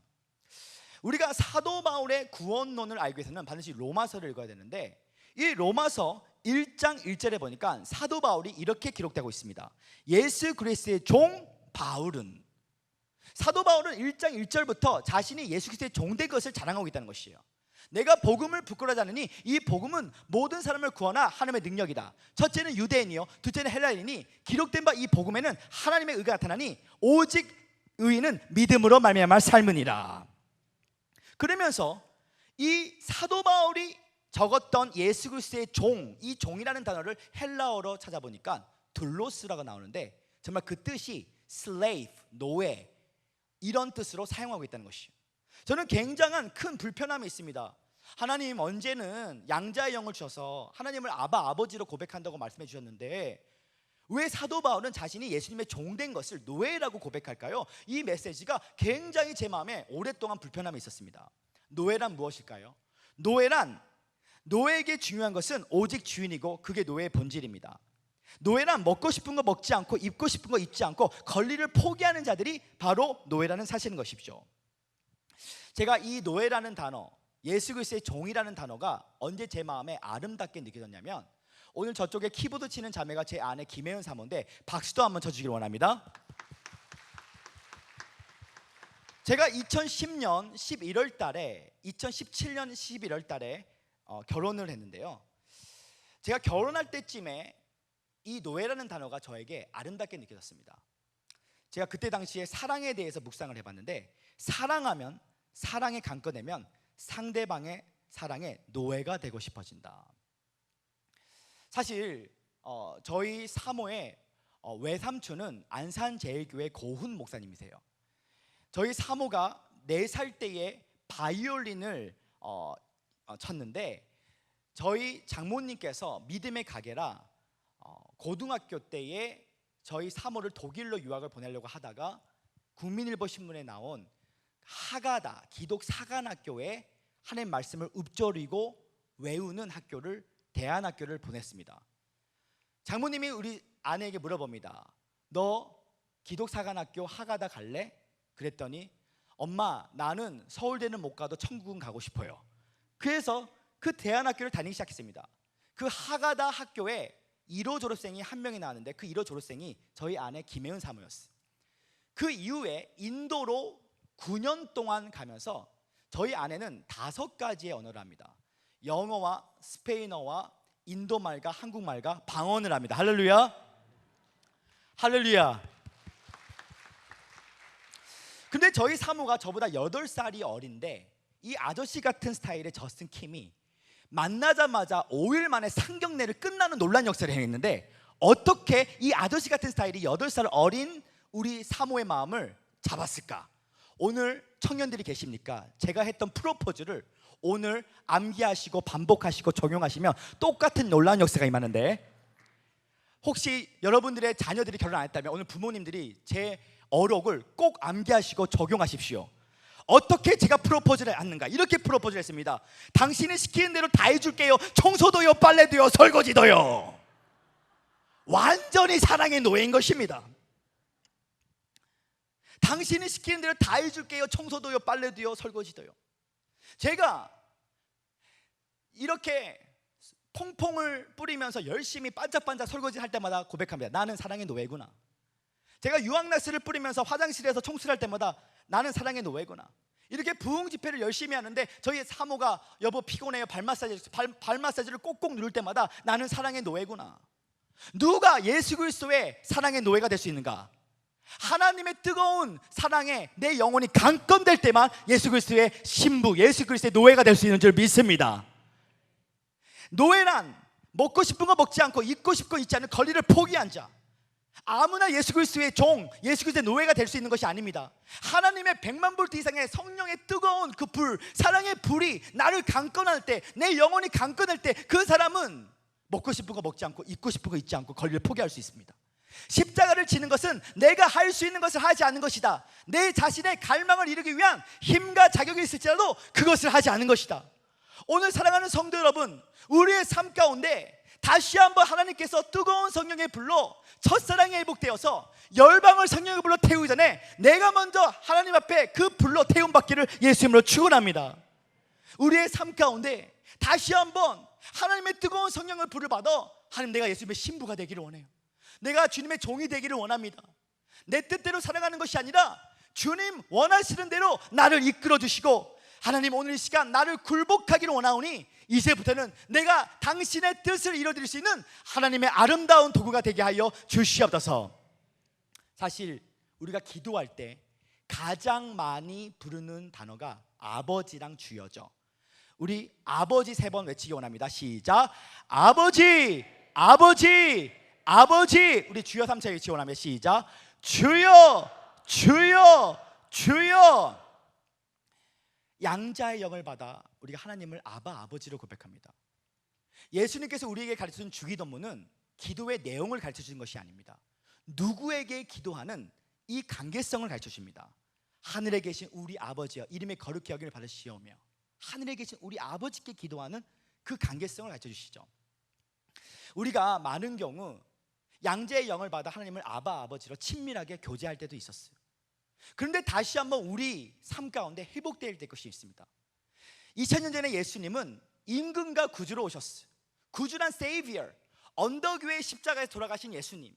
우리가 사도 바울의 구원론을 알기 위해서는 반드시 로마서를 읽어야 되는데 이 로마서 1장 1절에 보니까 사도 바울이 이렇게 기록되고 있습니다. 예수 그리스도의 종 바울은, 사도 바울은 1장 1절부터 자신이 예수 그리스도의 종된 것을 자랑하고 있다는 것이에요. 내가 복음을 부끄러워하지 않으니 이 복음은 모든 사람을 구원할 하나님의 능력이다. 첫째는 유대인이요 둘째는 헬라인이니 기록된 바 이 복음에는 하나님의 의가 나타나니 오직 의인은 믿음으로 말미암아 삶으니라. 그러면서 이 사도 바울이 적었던 예수 그리스도의 종, 이 종이라는 단어를 헬라어로 찾아보니까 둘로스라고 나오는데 정말 그 뜻이 slave, 노예 이런 뜻으로 사용하고 있다는 것이에요. 저는 굉장한 큰 불편함이 있습니다. 하나님 언제는 양자의 영을 주셔서 하나님을 아바 아버지로 고백한다고 말씀해 주셨는데 왜 사도 바울은 자신이 예수님의 종된 것을 노예라고 고백할까요? 이 메시지가 굉장히 제 마음에 오랫동안 불편함이 있었습니다. 노예란 무엇일까요? 노예에게 중요한 것은 오직 주인이고 그게 노예의 본질입니다. 노예란 먹고 싶은 거 먹지 않고 입고 싶은 거 입지 않고 권리를 포기하는 자들이 바로 노예라는 사실인 것이죠. 제가 이 노예라는 단어, 예수 그리스도의 종이라는 단어가 언제 제 마음에 아름답게 느껴졌냐면 오늘 저쪽에 키보드 치는 자매가 제 아내 김혜은 사모인데 박수도 한번 쳐주길 원합니다. 제가 2010년 11월 달에 2017년 11월 달에 결혼을 했는데요, 제가 결혼할 때쯤에 이 노예라는 단어가 저에게 아름답게 느껴졌습니다. 제가 그때 당시에 사랑에 대해서 묵상을 해봤는데, 사랑하면, 사랑에 감겨내면 상대방의 사랑에 노예가 되고 싶어진다. 사실 저희 사모의 외삼촌은 안산제일교회 고훈 목사님이세요. 저희 사모가 4살 때에 바이올린을 쳤는데, 저희 장모님께서 믿음의 가게라 고등학교 때에 저희 사모를 독일로 유학을 보내려고 하다가 국민일보 신문에 나온 하가다 기독 사관학교에 하나님 말씀을 읊조리고 외우는 학교를, 대안학교를 보냈습니다. 장모님이 우리 아내에게 물어봅니다. 너 기독 사관학교 하가다 갈래? 그랬더니 엄마, 나는 서울대는 못 가도 천국은 가고 싶어요. 그래서 그 대안학교를 다니기 시작했습니다. 그 하가다 학교에 1호 졸업생이 한 명이 나왔는데, 그 1호 졸업생이 저희 아내 김혜은 사모였어요. 그 이후에 인도로 9년 동안 가면서 저희 아내는 5가지의 언어를 합니다. 영어와 스페인어와 인도말과 한국말과 방언을 합니다. 할렐루야, 할렐루야. 근데 저희 사모가 저보다 8살이 어린데, 이 아저씨 같은 스타일의 저스틴 킴이 만나자마자 5일 만에 상경례를 끝나는 놀란 역사를 행했는데, 어떻게 이 아저씨 같은 스타일이 8살 어린 우리 사모의 마음을 잡았을까? 오늘 청년들이 계십니까? 제가 했던 프로포즈를 오늘 암기하시고 반복하시고 적용하시면 똑같은 놀라운 역사가 임하는데, 혹시 여러분들의 자녀들이 결혼 안 했다면 오늘 부모님들이 제 어록을 꼭 암기하시고 적용하십시오. 어떻게 제가 프로포즈를 했는가? 이렇게 프로포즈를 했습니다. 당신이 시키는 대로 다 해줄게요. 청소도요, 빨래도요, 설거지도요. 완전히 사랑의 노예인 것입니다. 당신이 시키는 대로 다 해줄게요. 청소도요, 빨래도요, 설거지도요. 제가 이렇게 퐁퐁을 뿌리면서 열심히 반짝반짝 설거지 할 때마다 고백합니다. 나는 사랑의 노예구나. 제가 유황락스를 뿌리면서 화장실에서 청소를 할 때마다 나는 사랑의 노예구나. 이렇게 부흥 집회를 열심히 하는데 저희 사모가 여보 피곤해요, 발 마사지를 꼭꼭 누를 때마다 나는 사랑의 노예구나. 누가 예수 그리스도의 사랑의 노예가 될 수 있는가? 하나님의 뜨거운 사랑에 내 영혼이 강건될 때만 예수 그리스도의 신부, 예수 그리스도의 노예가 될 수 있는 줄 믿습니다. 노예란 먹고 싶은 거 먹지 않고 입고 싶은 거 입지 않는 권리를 포기한 자, 아무나 예수 그리스도의 종, 예수 그리스도의 노예가 될 수 있는 것이 아닙니다. 하나님의 100만 볼트 이상의 성령의 뜨거운 그 불, 사랑의 불이 나를 강건할 때, 내 영혼이 강건할 때, 그 사람은 먹고 싶은 거 먹지 않고 입고 싶은 거 입지 않고 권리를 포기할 수 있습니다. 십자가를 지는 것은 내가 할 수 있는 것을 하지 않는 것이다. 내 자신의 갈망을 이루기 위한 힘과 자격이 있을지라도 그것을 하지 않는 것이다. 오늘 사랑하는 성도 여러분, 우리의 삶 가운데 다시 한번 하나님께서 뜨거운 성령의 불로 첫사랑이 회복되어서 열방을 성령의 불로 태우기 전에 내가 먼저 하나님 앞에 그 불로 태움받기를 예수님으로 축원합니다. 우리의 삶 가운데 다시 한번 하나님의 뜨거운 성령의 불을 받아, 하나님, 내가 예수님의 신부가 되기를 원해요. 내가 주님의 종이 되기를 원합니다. 내 뜻대로 살아가는 것이 아니라 주님 원하시는 대로 나를 이끌어 주시고, 하나님 오늘 이 시간 나를 굴복하기를 원하오니 이제부터는 내가 당신의 뜻을 이루어드릴 수 있는 하나님의 아름다운 도구가 되게 하여 주시옵소서. 사실 우리가 기도할 때 가장 많이 부르는 단어가 아버지랑 주여죠. 우리 아버지 3번 외치기 원합니다. 시작. 아버지, 아버지, 아버지. 우리 주여 3차 외치기 원합니다. 시작. 주여, 주여, 주여. 양자의 영을 받아 우리가 하나님을 아바, 아버지로 고백합니다. 예수님께서 우리에게 가르쳐준 주기도문은 기도의 내용을 가르쳐주는 것이 아닙니다. 누구에게 기도하는 이 관계성을 가르쳐줍니다. 하늘에 계신 우리 아버지여 이름의 거룩히 여김을 받으시오며, 하늘에 계신 우리 아버지께 기도하는 그 관계성을 가르쳐주시죠. 우리가 많은 경우 양자의 영을 받아 하나님을 아바, 아버지로 친밀하게 교제할 때도 있었어요. 그런데 다시 한번 우리 삶 가운데 회복될 것이 있습니다. 2000년 전에 예수님은 임금과 구주로 오셨어요. 구주란 세이비어, 언덕 위의 십자가에서 돌아가신 예수님.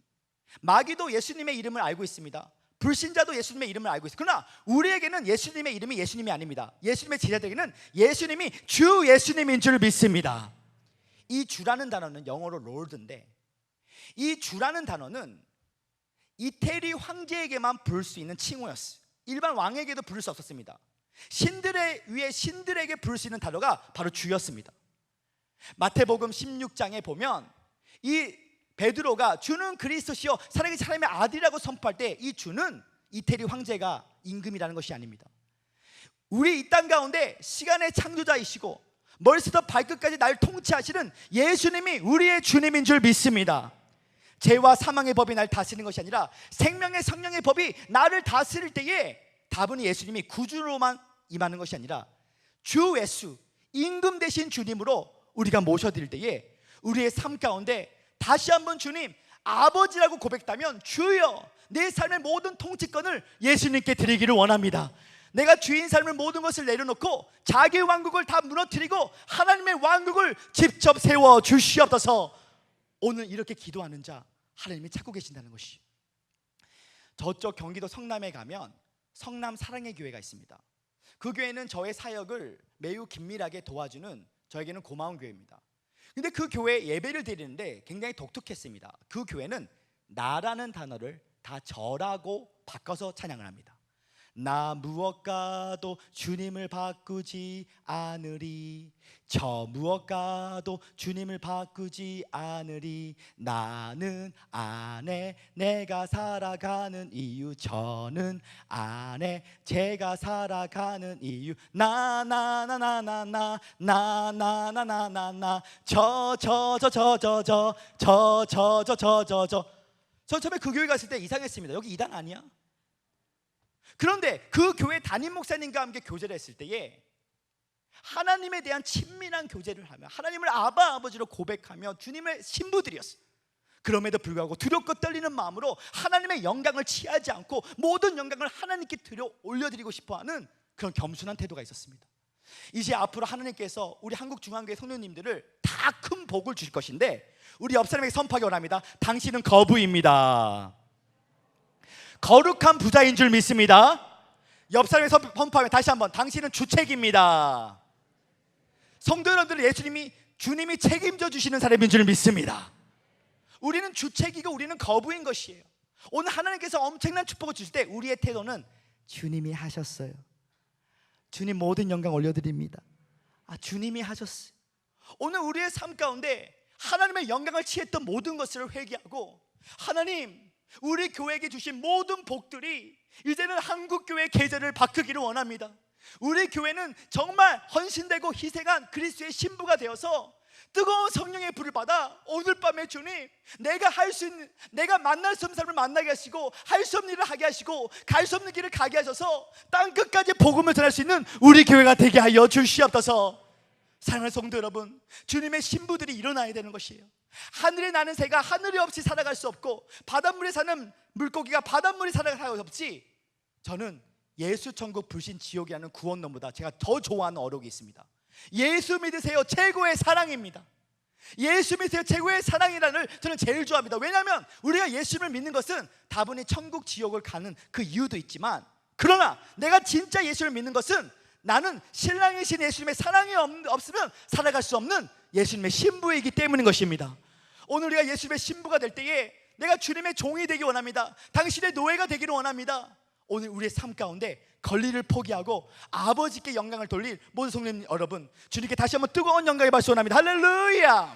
마귀도 예수님의 이름을 알고 있습니다. 불신자도 예수님의 이름을 알고 있어요. 그러나 우리에게는 예수님의 이름이 예수님이 아닙니다. 예수님의 제자들에게는 예수님이 주 예수님인 줄 믿습니다. 이 주라는 단어는 영어로 롤드인데, 이 주라는 단어는 이태리 황제에게만 부를 수 있는 칭호였어요. 일반 왕에게도 부를 수 없었습니다. 신들의 위에 신들에게 부를 수 있는 단어가 바로 주였습니다. 마태복음 16장에 보면 이 베드로가 주는 그리스도시요 살아계신 하나님의 아들이라고 선포할 때 이 주는 이태리 황제가 임금이라는 것이 아닙니다. 우리 이 땅 가운데 시간의 창조자이시고 머리부터 발끝까지 날 통치하시는 예수님이 우리의 주님인 줄 믿습니다. 죄와 사망의 법이 날 다스리는 것이 아니라 생명의 성령의 법이 나를 다스릴 때에 다분히 예수님이 구주로만 임하는 것이 아니라 주 예수, 임금 되신 주님으로 우리가 모셔드릴 때에 우리의 삶 가운데 다시 한번 주님 아버지라고 고백했다면 주여 내 삶의 모든 통치권을 예수님께 드리기를 원합니다. 내가 주인 삶을 모든 것을 내려놓고 자기의 왕국을 다 무너뜨리고 하나님의 왕국을 직접 세워 주시옵소서. 오늘 이렇게 기도하는 자 하나님이 찾고 계신다는 것이. 저쪽 경기도 성남에 가면 성남 사랑의 교회가 있습니다. 그 교회는 저의 사역을 매우 긴밀하게 도와주는 저에게는 고마운 교회입니다. 근데 그 교회 예배를 드리는데 굉장히 독특했습니다. 그 교회는 나라는 단어를 다 저라고 바꿔서 찬양을 합니다. 나 무엇과도 주님을 바꾸지 않으리. 저 무엇과도 주님을 바꾸지 않으리. 나는 안에 내가 살아가는 이유. 저는 안에 제가 살아가는 이유. 나나나나나나 나나나나나나 저 처음에 그 교회 갔을 때 이상했습니다. 여기 이단 아니야? 그런데 그 교회 담임 목사님과 함께 교제를 했을 때에 하나님에 대한 친밀한 교제를 하며 하나님을 아바 아버지로 고백하며 주님의 신부들이었어요. 그럼에도 불구하고 두렵고 떨리는 마음으로 하나님의 영광을 취하지 않고 모든 영광을 하나님께 올려드리고 싶어하는 그런 겸손한 태도가 있었습니다. 이제 앞으로 하나님께서 우리 한국중앙교회 성도님들을 다 큰 복을 주실 것인데 우리 옆 사람에게 선포하기 원합니다. 당신은 거부입니다. 거룩한 부자인 줄 믿습니다. 옆 사람이 선포하면 다시 한번 당신은 주책입니다. 성도 여러분들, 예수님이 주님이 책임져 주시는 사람인 줄 믿습니다. 우리는 주책이고 우리는 거부인 것이에요. 오늘 하나님께서 엄청난 축복을 주실 때 우리의 태도는 주님이 하셨어요. 주님 모든 영광 올려드립니다. 주님이 하셨어요. 오늘 우리의 삶 가운데 하나님의 영광을 취했던 모든 것을 회개하고 하나님 우리 교회에게 주신 모든 복들이 이제는 한국교회의 계절을 바꾸기를 원합니다. 우리 교회는 정말 헌신되고 희생한 그리스도의 신부가 되어서 뜨거운 성령의 불을 받아 오늘 밤에 주님 내가 만날 수 없는 사람을 만나게 하시고 할 수 없는 일을 하게 하시고 갈 수 없는 길을 가게 하셔서 땅끝까지 복음을 전할 수 있는 우리 교회가 되게 하여 주시옵소서. 사랑하는 성도 여러분, 주님의 신부들이 일어나야 되는 것이에요. 하늘에 나는 새가 하늘이 없이 살아갈 수 없고 바닷물에 사는 물고기가 바닷물에 살아갈 수 없지. 저는 예수 천국 불신 지옥이라는 구원론보다 제가 더 좋아하는 어록이 있습니다. 예수 믿으세요 최고의 사랑입니다. 예수 믿으세요 최고의 사랑이라는 저는 제일 좋아합니다. 왜냐하면 우리가 예수를 믿는 것은 다분히 천국 지옥을 가는 그 이유도 있지만, 그러나 내가 진짜 예수를 믿는 것은 나는 신랑이신 예수님의 사랑이 없으면 살아갈 수 없는 예수님의 신부이기 때문인 것입니다. 오늘 우리가 예수님의 신부가 될 때에 내가 주님의 종이 되기 원합니다. 당신의 노예가 되기를 원합니다. 오늘 우리의 삶 가운데 권리를 포기하고 아버지께 영광을 돌릴 모든 성도님 여러분, 주님께 다시 한번 뜨거운 영광의 박수 원합니다. 할렐루야.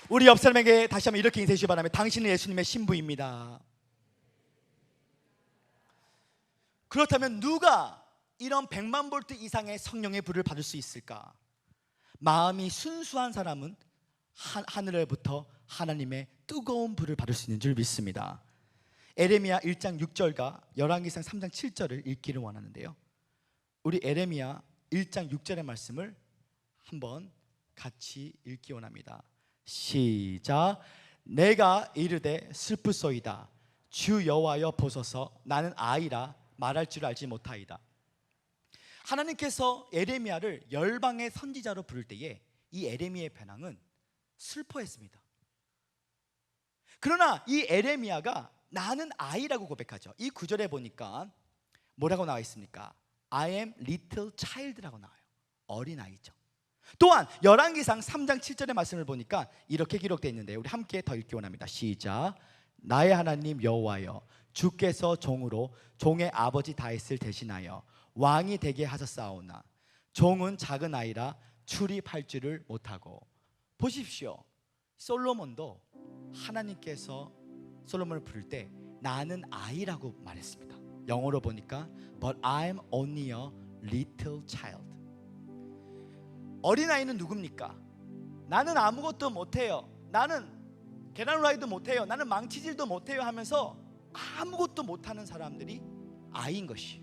우리 옆 사람에게 다시 한번 이렇게 인사해 주시기 바랍니다. 당신은 예수님의 신부입니다. 그렇다면 누가 이런 100만 볼트 이상의 성령의 불을 받을 수 있을까? 마음이 순수한 사람은 하늘로부터 하나님의 뜨거운 불을 받을 수 있는 줄 믿습니다. 에레미야 1장 6절과 열왕기상 3장 7절을 읽기를 원하는데요, 우리 에레미야 1장 6절의 말씀을 한번 같이 읽기 원합니다. 시작. 내가 이르되 슬프소이다. 주 여호와여 보소서. 나는 아이라 말할 줄 알지 못하이다. 하나님께서 에레미야를 열방의 선지자로 부를 때에 이 에레미야의 배낭은 슬퍼했습니다. 그러나 이 에레미야가 나는 아이라고 고백하죠. 이 구절에 보니까 뭐라고 나와 있습니까? I am little child라고 나와요. 어린아이죠. 또한 열왕기상 3장 7절의 말씀을 보니까 이렇게 기록되어 있는데 우리 함께 더 읽기 원합니다. 시작. 나의 하나님 여호와여, 주께서 종으로 종의 아버지 다윗을 대신하여 왕이 되게 하셨사오나 종은 작은 아이라 출입할 줄을 못하고. 보십시오, 솔로몬도 하나님께서 솔로몬을 부를 때 나는 아이라고 말했습니다. 영어로 보니까 But I'm only a little child. 어린아이는 누굽니까? 나는 아무것도 못해요, 나는 계단 후라이도 못해요, 나는 망치질도 못해요 하면서 아무것도 못하는 사람들이 아이인 것이.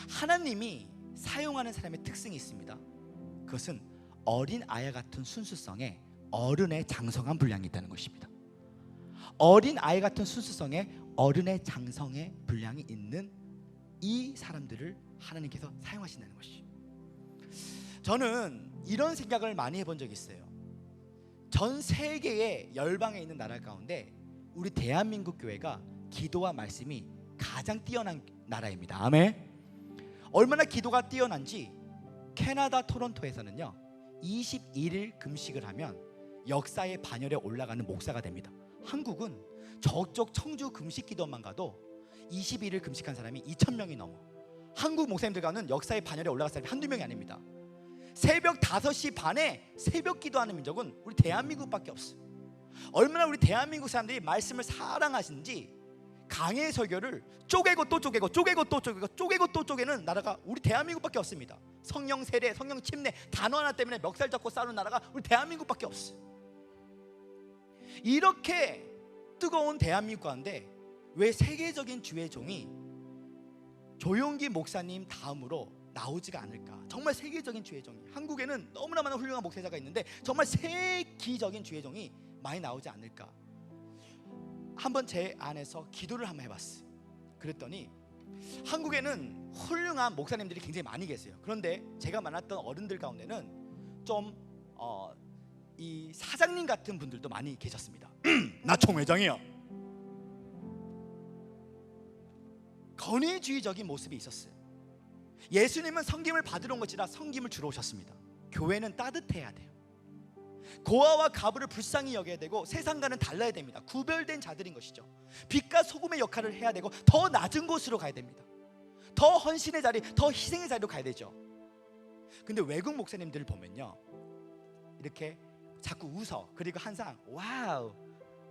하나님이 사용하는 사람의 특징이 있습니다. 그것은 어린 아이와 같은 순수성에 어른의 장성한 분량이 있다는 것입니다. 어린 아이 같은 순수성에 어른의 장성의 분량이 있는 이 사람들을 하나님께서 사용하신다는 것이. 저는 이런 생각을 많이 해본 적이 있어요. 전 세계의 열방에 있는 나라 가운데 우리 대한민국 교회가 기도와 말씀이 가장 뛰어난 나라입니다. 아멘. 얼마나 기도가 뛰어난지 캐나다 토론토에서는요 21일 금식을 하면 역사의 반열에 올라가는 목사가 됩니다. 한국은 저쪽 청주 금식 기도만 가도 21일 금식한 사람이 2,000명이 넘어. 한국 목사님들 가는 역사의 반열에 올라갈 사람이 한두 명이 아닙니다. 새벽 5시 반에 새벽 기도하는 민족은 우리 대한민국밖에 없어요. 얼마나 우리 대한민국 사람들이 말씀을 사랑하시는지 강해 설교를 쪼개고 또 쪼개고 쪼개고 또 쪼개고 쪼개고 또 쪼개는 나라가 우리 대한민국밖에 없습니다. 성령 세례, 성령 침례 단어 하나 때문에 멱살 잡고 싸우는 나라가 우리 대한민국밖에 없어요. 이렇게 뜨거운 대한민국 가운데 왜 세계적인 주의 종이 조용기 목사님 다음으로 나오지가 않을까? 정말 세계적인 주의 종이, 한국에는 너무나 많은 훌륭한 목회자가 있는데 정말 세기적인 주의 종이 많이 나오지 않을까? 한번 제 안에서 기도를 한번 해봤어요. 그랬더니 한국에는 훌륭한 목사님들이 굉장히 많이 계세요. 그런데 제가 만났던 어른들 가운데는 좀 이 사장님 같은 분들도 많이 계셨습니다. 나 총회장이야. 권위주의적인 모습이 있었어요. 예수님은 섬김을 받으러 온 것이라 섬김을 주러 오셨습니다. 교회는 따뜻해야 돼요. 고아와 가부를 불쌍히 여겨야 되고 세상과는 달라야 됩니다. 구별된 자들인 것이죠. 빛과 소금의 역할을 해야 되고 더 낮은 곳으로 가야 됩니다. 더 헌신의 자리, 더 희생의 자리로 가야 되죠. 근데 외국 목사님들을 보면요 이렇게 자꾸 웃어. 그리고 항상 와우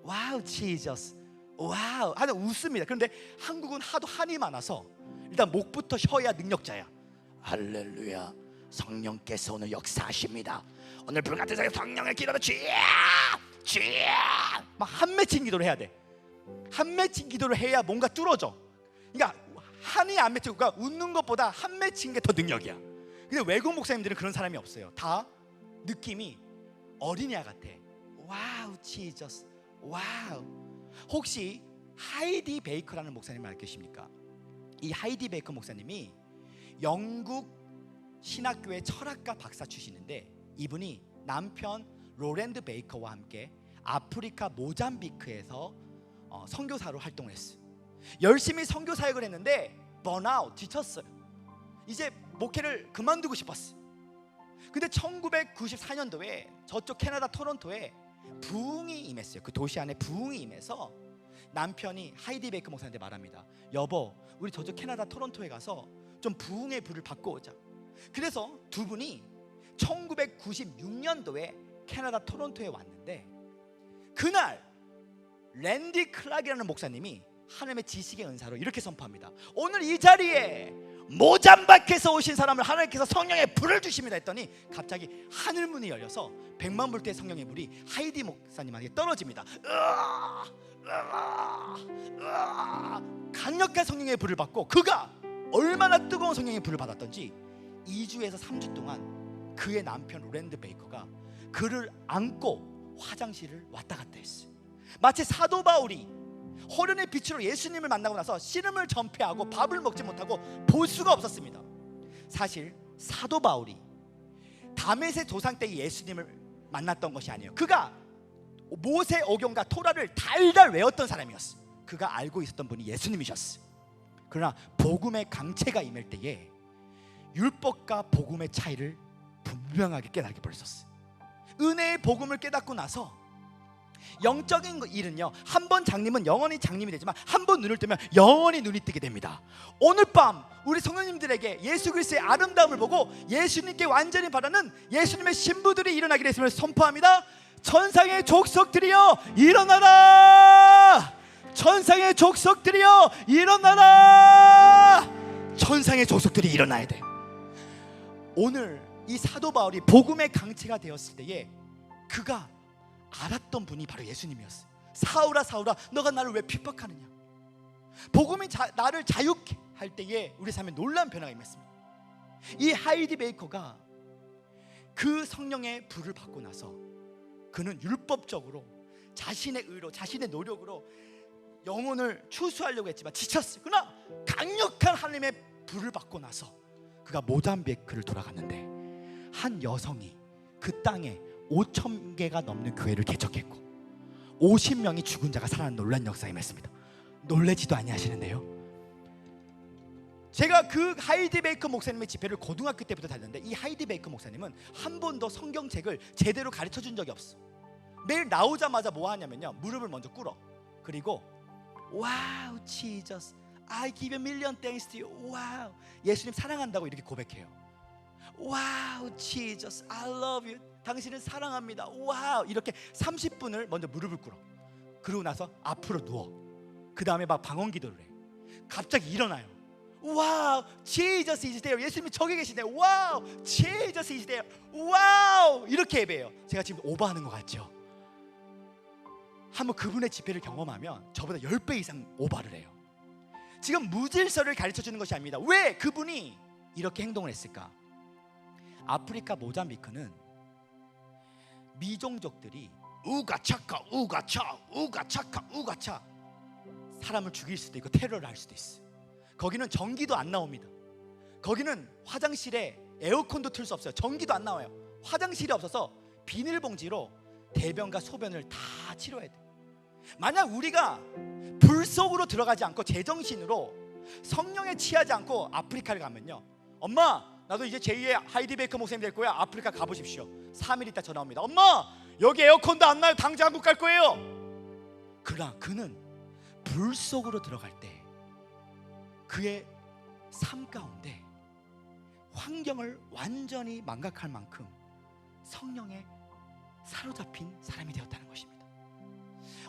와우 지저스 와우 하는 웃습니다. 그런데 한국은 하도 한이 많아서 일단 목부터 혀야 능력자야. 할렐루야, 성령께서 오늘 역사하십니다. 오늘 불같은 성령의 기도로 주야 막 한맺힌 기도를 해야 돼. 한맺힌 기도를 해야 뭔가 뚫어져. 그러니까 한이 안 맺히고 그러니까 웃는 것보다 한맺힌 게 더 능력이야. 근데 외국 목사님들은 그런 사람이 없어요. 다 느낌이 어린이와 같아. 와우 지저스 와우. 혹시 하이디 베이커라는 목사님 알고 계십니까? 이 하이디 베이커 목사님이 영국 신학교의 철학과 박사 출신인데 이분이 남편 로랜드 베이커와 함께 아프리카 모잠비크에서 선교사로 활동을 했어요. 열심히 선교 사역을 했는데 번아웃, 지쳤어요. 이제 목회를 그만두고 싶었어요. 근데 1994년도에 저쪽 캐나다 토론토에 부흥이 임했어요. 그 도시 안에 부흥이 임해서 남편이 하이디 베이커 목사한테 말합니다. 여보, 우리 저쪽 캐나다 토론토에 가서 좀 부흥의 불을 받고 오자. 그래서 두 분이 1996년도에 캐나다 토론토에 왔는데 그날 랜디 클락이라는 목사님이 하나님의 지식의 은사로 이렇게 선포합니다. 오늘 이 자리에 모잠비크에서 오신 사람을 하나님께서 성령의 불을 주십니다 했더니 갑자기 하늘문이 열려서 100만 볼트의 성령의 불이 하이디 목사님에게 떨어집니다. 강력한 성령의 불을 받고 그가 얼마나 뜨거운 성령의 불을 받았던지 2주에서 3주 동안 그의 남편 로랜드 베이커가 그를 안고 화장실을 왔다 갔다 했어요. 마치 사도 바울이 호련의 빛으로 예수님을 만나고 나서 씨름을 전폐하고 밥을 먹지 못하고 볼 수가 없었습니다. 사실 사도 바울이 다메섹 도상 때 예수님을 만났던 것이 아니에요. 그가 모세 오경과 토라를 달달 외웠던 사람이었어요. 그가 알고 있었던 분이 예수님이셨어요. 그러나 복음의 강체가 임할 때에 율법과 복음의 차이를 분명하게 깨닫게 벌었어요. 은혜의 복음을 깨닫고 나서 영적인 일은요, 한 번 장님은 영원히 장님이 되지만 한 번 눈을 뜨면 영원히 눈이 뜨게 됩니다. 오늘 밤 우리 성도님들에게 예수 그리스도의 아름다움을 보고 예수님께 완전히 바라는 예수님의 신부들이 일어나기를 했음을 선포합니다. 천상의 족속들이여 일어나라! 천상의 족속들이여 일어나라! 천상의 족속들이 일어나야 돼. 오늘 이 사도 바울이 복음의 강체가 되었을 때에 그가 알았던 분이 바로 예수님이었어요. 사울아 사울아 너가 나를 왜 핍박하느냐. 복음이 나를 자유케 할 때에 우리 삶에 놀라운 변화가 임했습니다. 이 하이디 베이커가 그 성령의 불을 받고 나서 그는 율법적으로 자신의 의로 자신의 노력으로 영혼을 추수하려고 했지만 지쳤어요. 그러나 강력한 하나님의 불을 받고 나서 그가 모잠비크를 돌아갔는데 한 여성이 그 땅에 5,000개가 넘는 교회를 개척했고 50명이 죽은 자가 살아난 놀란 역사가 임했습니다. 놀라지도 아니하시는데요. 제가 그 하이디 베이커 목사님의 집회를 고등학교 때부터 다녔는데 이 하이디 베이커 목사님은 한 번도 성경책을 제대로 가르쳐 준 적이 없어. 매일 나오자마자 뭐 하냐면요, 무릎을 먼저 꿇어. 그리고 와우 지저스 I give a million thanks to you. 와우 예수님 사랑한다고 이렇게 고백해요. 와우 지저스 I love you. 당신을 사랑합니다. 와우 이렇게 30분을 먼저 무릎을 꿇어. 그러고 나서 앞으로 누워. 그 다음에 막 방언 기도를 해. 갑자기 일어나요. 와우 Jesus is there. 예수님이 저기 계시네요. 와우 Jesus is there. 와우 이렇게 예배해요. 제가 지금 오버하는 것 같죠? 한번 그분의 집회를 경험하면 저보다 10배 이상 오버를 해요. 지금 무질서를 가르쳐주는 것이 아닙니다. 왜 그분이 이렇게 행동을 했을까? 아프리카 모잠비크는 미종족들이 우가차카 우가차 우가차카 우가차 사람을 죽일 수도 있고 테러를 할 수도 있어요. 거기는 전기도 안 나옵니다. 거기는 화장실에 에어컨도 틀 수 없어요. 전기도 안 나와요. 화장실이 없어서 비닐봉지로 대변과 소변을 다 치러야 돼. 만약 우리가 불 속으로 들어가지 않고 제정신으로 성령에 취하지 않고 아프리카를 가면요, 엄마 나도 이제 제2의 하이디 베이커 목사님 될 거야. 아프리카 가보십시오. 3일 있다 전화 옵니다. 엄마 여기 에어컨도 안 나요. 당장 한국 갈 거예요. 그러나 그는 불 속으로 들어갈 때 그의 삶 가운데 환경을 완전히 망각할 만큼 성령에 사로잡힌 사람이 되었다는 것입니다.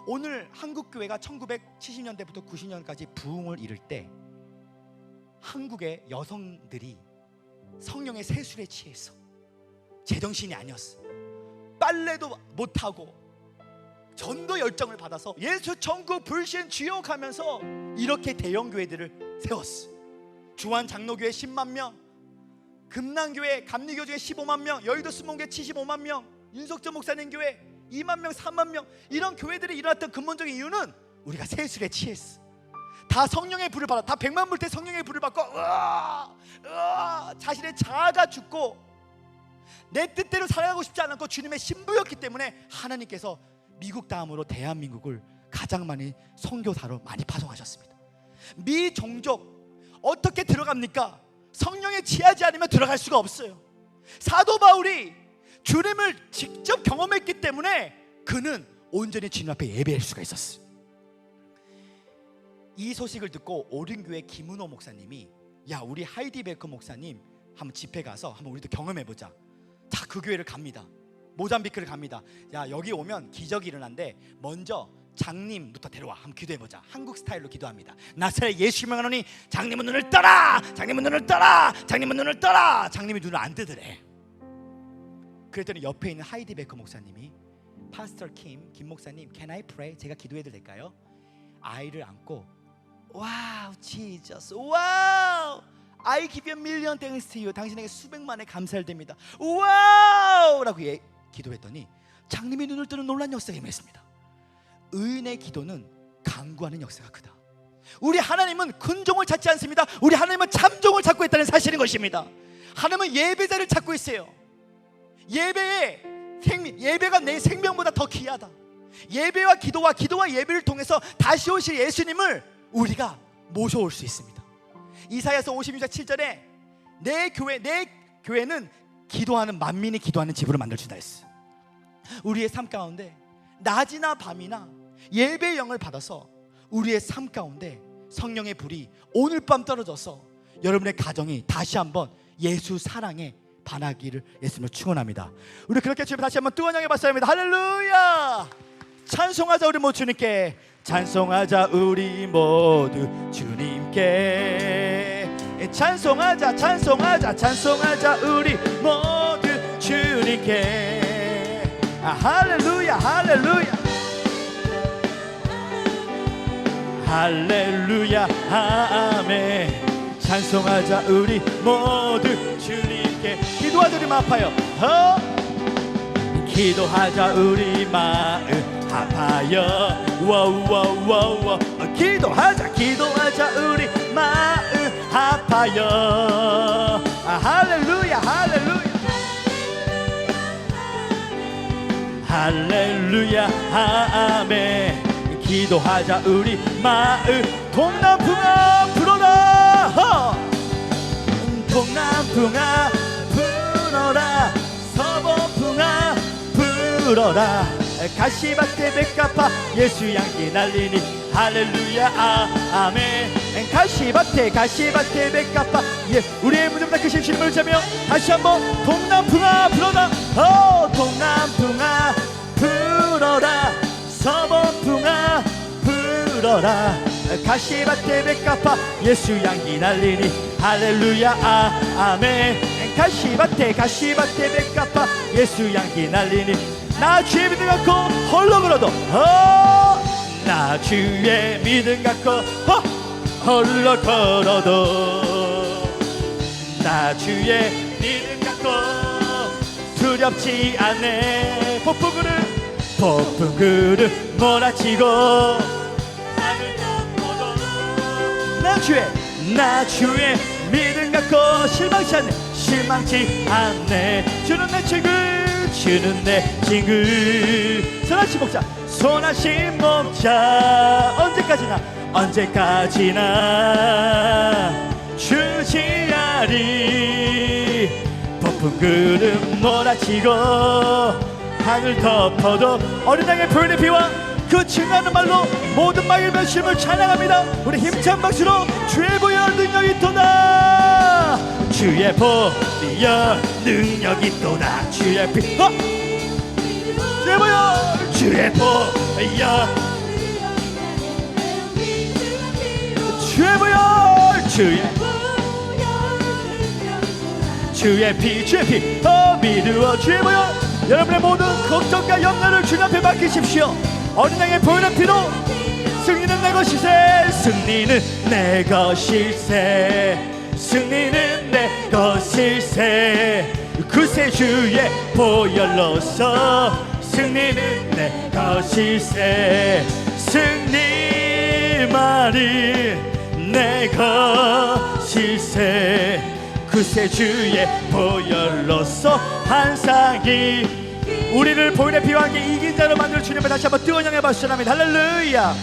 오늘 한국교회가 1970년대부터 90년까지 부흥을 이룰 때 한국의 여성들이 성령의 세술에 취해서 제정신이 아니었어. 빨래도 못하고 전도 열정을 받아서 예수 천국 불신 주여 가면서 이렇게 대형교회들을 세웠어. 주한 장로교회 10만 명, 금남교회 감리교 중에 15만 명, 여의도 수목교회 75만 명, 윤석전 목사님 교회 2만 명, 3만 명, 이런 교회들이 일어났던 근본적인 이유는 우리가 세술에 취했어. 다 성령의 불을 받아. 다 100만 불 때 성령의 불을 받고 자신의 자아가 죽고 내 뜻대로 살아가고 싶지 않았고 주님의 신부였기 때문에 하나님께서 미국 다음으로 대한민국을 가장 많이 선교사로 많이 파송하셨습니다. 미종족 어떻게 들어갑니까? 성령에 취하지 않으면 들어갈 수가 없어요. 사도 바울이 주님을 직접 경험했기 때문에 그는 온전히 주님 앞에 예배할 수가 있었어요. 이 소식을 듣고 오륜교회 김은호 목사님이 야 우리 하이디 베이커 목사님 한번 집회 가서 한번 우리도 경험해보자. 자 그 교회를 갑니다. 모잠비크를 갑니다. 야 여기 오면 기적이 일어난대. 먼저 장님부터 데려와. 한번 기도해보자. 한국 스타일로 기도합니다. 나사렛 예수 이름으로 하노니 장님은 눈을 떠라. 장님은 눈을 떠라. 장님은 눈을 떠라. 장님이 눈을 안 뜨더래. 그랬더니 옆에 있는 하이디 베이커 목사님이 파스터 김 목사님 can I pray? 제가 기도해도 될까요? 아이를 안고 와우 지저스 와우 I give you a million thanks to you. 당신에게 수백만의 감사를 드립니다. 와우 라고 기도했더니 장님이 눈을 뜨는 놀란 역사가 임했습니다. 의인의 기도는 간구하는 역사가 크다. 우리 하나님은 근종을 찾지 않습니다. 우리 하나님은 참종을 찾고 있다는 사실인 것입니다. 하나님은 예배자를 찾고 있어요. 예배가 내 생명보다 더 귀하다. 예배와 기도와 예배를 통해서 다시 오실 예수님을 우리가 모셔올 수 있습니다. 이사야서 56장 7절에 내 교회는 기도하는 만민이 기도하는 집으로 만들어준다 했어. 우리의 삶 가운데 낮이나 밤이나 예배의 영을 받아서 우리의 삶 가운데 성령의 불이 오늘 밤 떨어져서 여러분의 가정이 다시 한번 예수 사랑에 반하기를 예수님을 축원합니다. 우리 그렇게 주님 다시 한번 뜨거운 영에 받습니다. 할렐루야. 찬송하자 우리 모두 주님께. 찬송하자 우리 모두 주님께. 찬송하자 찬송하자 찬송하자 우리 모두 주님께. 할렐루야 할렐루야 할렐루야 아멘. 찬송하자 우리 모두 주님께. 기도하자 우리 마음 아파요. 기도하자 우리 마음 아파요. 와우와우와우. 기도하자 기도하자 우리 마음 아파요. 할렐루야 할렐루야 할렐루야 아멘. 기도하자 우리 마음. 동남풍아 불어라. 동남풍아 불어라. 서북풍아 불어라. 가시밭에 백합화 예수 향기 날리니 할렐루야 아멘. 가시밭에 백합화 우리의 무덤 닦으신 주님을 자며 다시 한번 동남풍아 불어라. 동남풍아 불어라. 서북풍아 불어라. 가시밭에 백합화 예수 향기 날리니 할렐루야 아멘. 가시밭에 백합화 예수 향기 날리니. 나 주의 믿음 갖고 홀로 걸어도 나 주의 믿음 갖고 홀로 걸어도 나 주의 믿음 갖고 두렵지 않네. 폭풍 그릇 몰아치고 하늘 덮어도 나 주의 믿음 갖고 실망치 않네. 주는 내 친구 주는 내 친구. 손하신 목자 손하신 목자 언제까지나 주시하리. 폭풍 그릇 몰아치고 하늘 덮어도 어린 양의 표현의 비와 그 증하는 말로 모든 마귀의 변심을 찬양합니다. 우리 힘찬 박수로 주의 보혈 능력이 있도다. 주의 보혈 능력이 있도다. 주의 피 주의 보혈 주의 보혈 주의 보혈 주의 피 믿으어 주의 보혈. 여러분의 모든 걱정과 염려를 주님 앞에 맡기십시오. 어린 양의 보혈의 피로 승리는 내 것일세. 승리는 내 것일세. 승리는 내 것일세. 그새 주의 보혈로서 승리는 내 것일세. 승리만이 내 것일세. 그새 주의 보혈로서 환상이 우리를 보혈의 피와 함께 이긴 자로 만들 주님을 다시 한번 뜨거운 영에 박수합니다. 할렐루야.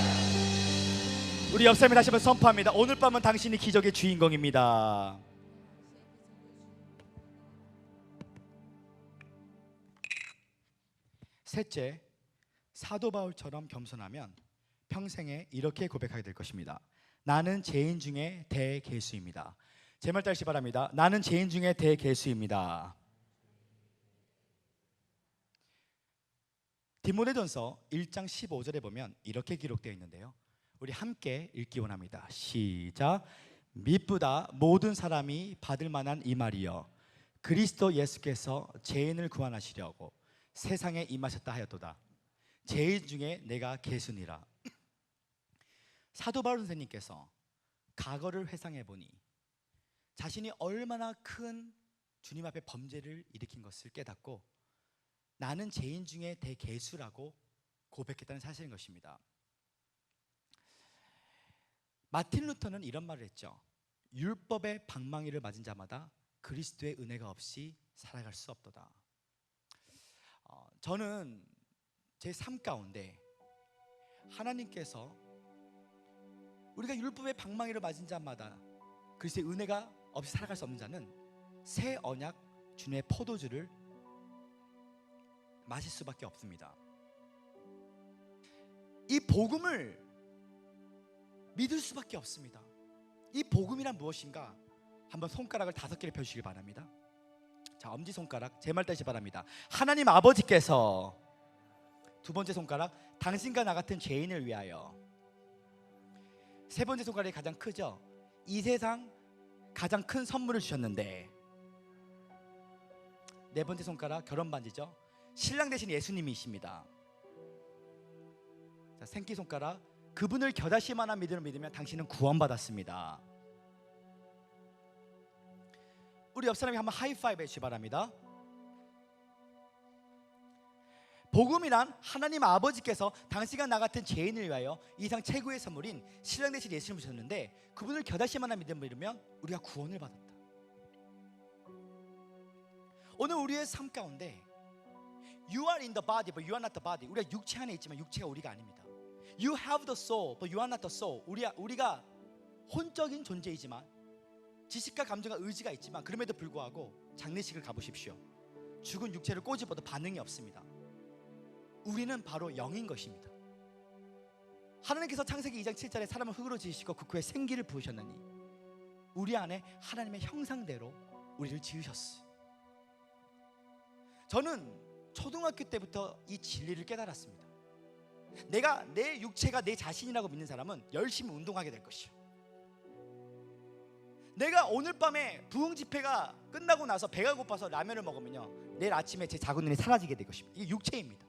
우리 옆 사람이 다시 한번 선포합니다. 오늘 밤은 당신이 기적의 주인공입니다. 셋째, 사도 바울처럼 겸손하면 평생에 이렇게 고백하게 될 것입니다. 나는 죄인 중에 대개수입니다. 제 말 따르시 바랍니다. 나는 죄인 중에 대개수입니다. 디모데전서 1장 15절에 보면 이렇게 기록되어 있는데요. 우리 함께 읽기 원합니다. 시작. 미쁘다 모든 사람이 받을 만한 이 말이여 그리스도 예수께서 죄인을 구원하시려고 세상에 임하셨다 하였도다. 죄인 중에 내가 개수니라. 사도 바울 선생님께서 과거를 회상해 보니 자신이 얼마나 큰 주님 앞에 범죄를 일으킨 것을 깨닫고 나는 죄인 중에 대개수라고 고백했다는 사실인 것입니다. 마틴 루터는 이런 말을 했죠. 율법의 방망이를 맞은 자마다 그리스도의 은혜가 없이 살아갈 수 없도다. 저는 제 삶 가운데 하나님께서 우리가 율법의 방망이를 맞은 자마다 그리스도의 은혜가 없이 살아갈 수 없는 자는 새 언약 주님의 포도주를 마실 수밖에 없습니다. 이 복음을 믿을 수밖에 없습니다. 이 복음이란 무엇인가? 한번 손가락을 5개를 펴주시기 바랍니다. 자, 엄지손가락 제 말 따시 바랍니다. 하나님 아버지께서, 두 번째 손가락, 당신과 나 같은 죄인을 위하여, 세 번째 손가락이 가장 크죠. 이 세상 가장 큰 선물을 주셨는데, 네 번째 손가락 결혼 반지죠. 신랑 되신 예수님이십니다. 자, 생기 손가락, 그분을 겨자씨 만한 믿음을 믿으면 당신은 구원받았습니다. 우리 옆 사람이 한번 하이파이브 해주시기 바랍니다. 복음이란 하나님 아버지께서 당신과 나 같은 죄인을 위하여 이 세상 최고의 선물인 신랑 되신 예수님을 주셨는데, 그분을 겨자씨 만한 믿음을 믿으면 우리가 구원을 받았다. 오늘 우리의 삶 가운데 You are in the body, but you are not the body. 우리가 육체 안에 있지만 육체가 우리가 아닙니다. You have the soul, but you are not the soul. 우리가 혼적인 존재이지만, 지식과 감정과 의지가 있지만, 그럼에도 불구하고 장례식을 가보십시오. 죽은 육체를 꼬집어도 반응이 없습니다. 우리는 바로 영인 것입니다. 하나님께서 창세기 2장 7절에 사람을 흙으로 지으시고 그 후에 생기를 부으셨느니 우리 안에 하나님의 형상대로 우리를 지으셨어요. 저는 초등학교 때부터 이 진리를 깨달았습니다. 내가 내 육체가 내 자신이라고 믿는 사람은 열심히 운동하게 될 것이요, 내가 오늘 밤에 부흥 집회가 끝나고 나서 배가 고파서 라면을 먹으면요, 내일 아침에 제 작은 눈이 사라지게 될 것입니다. 이게 육체입니다.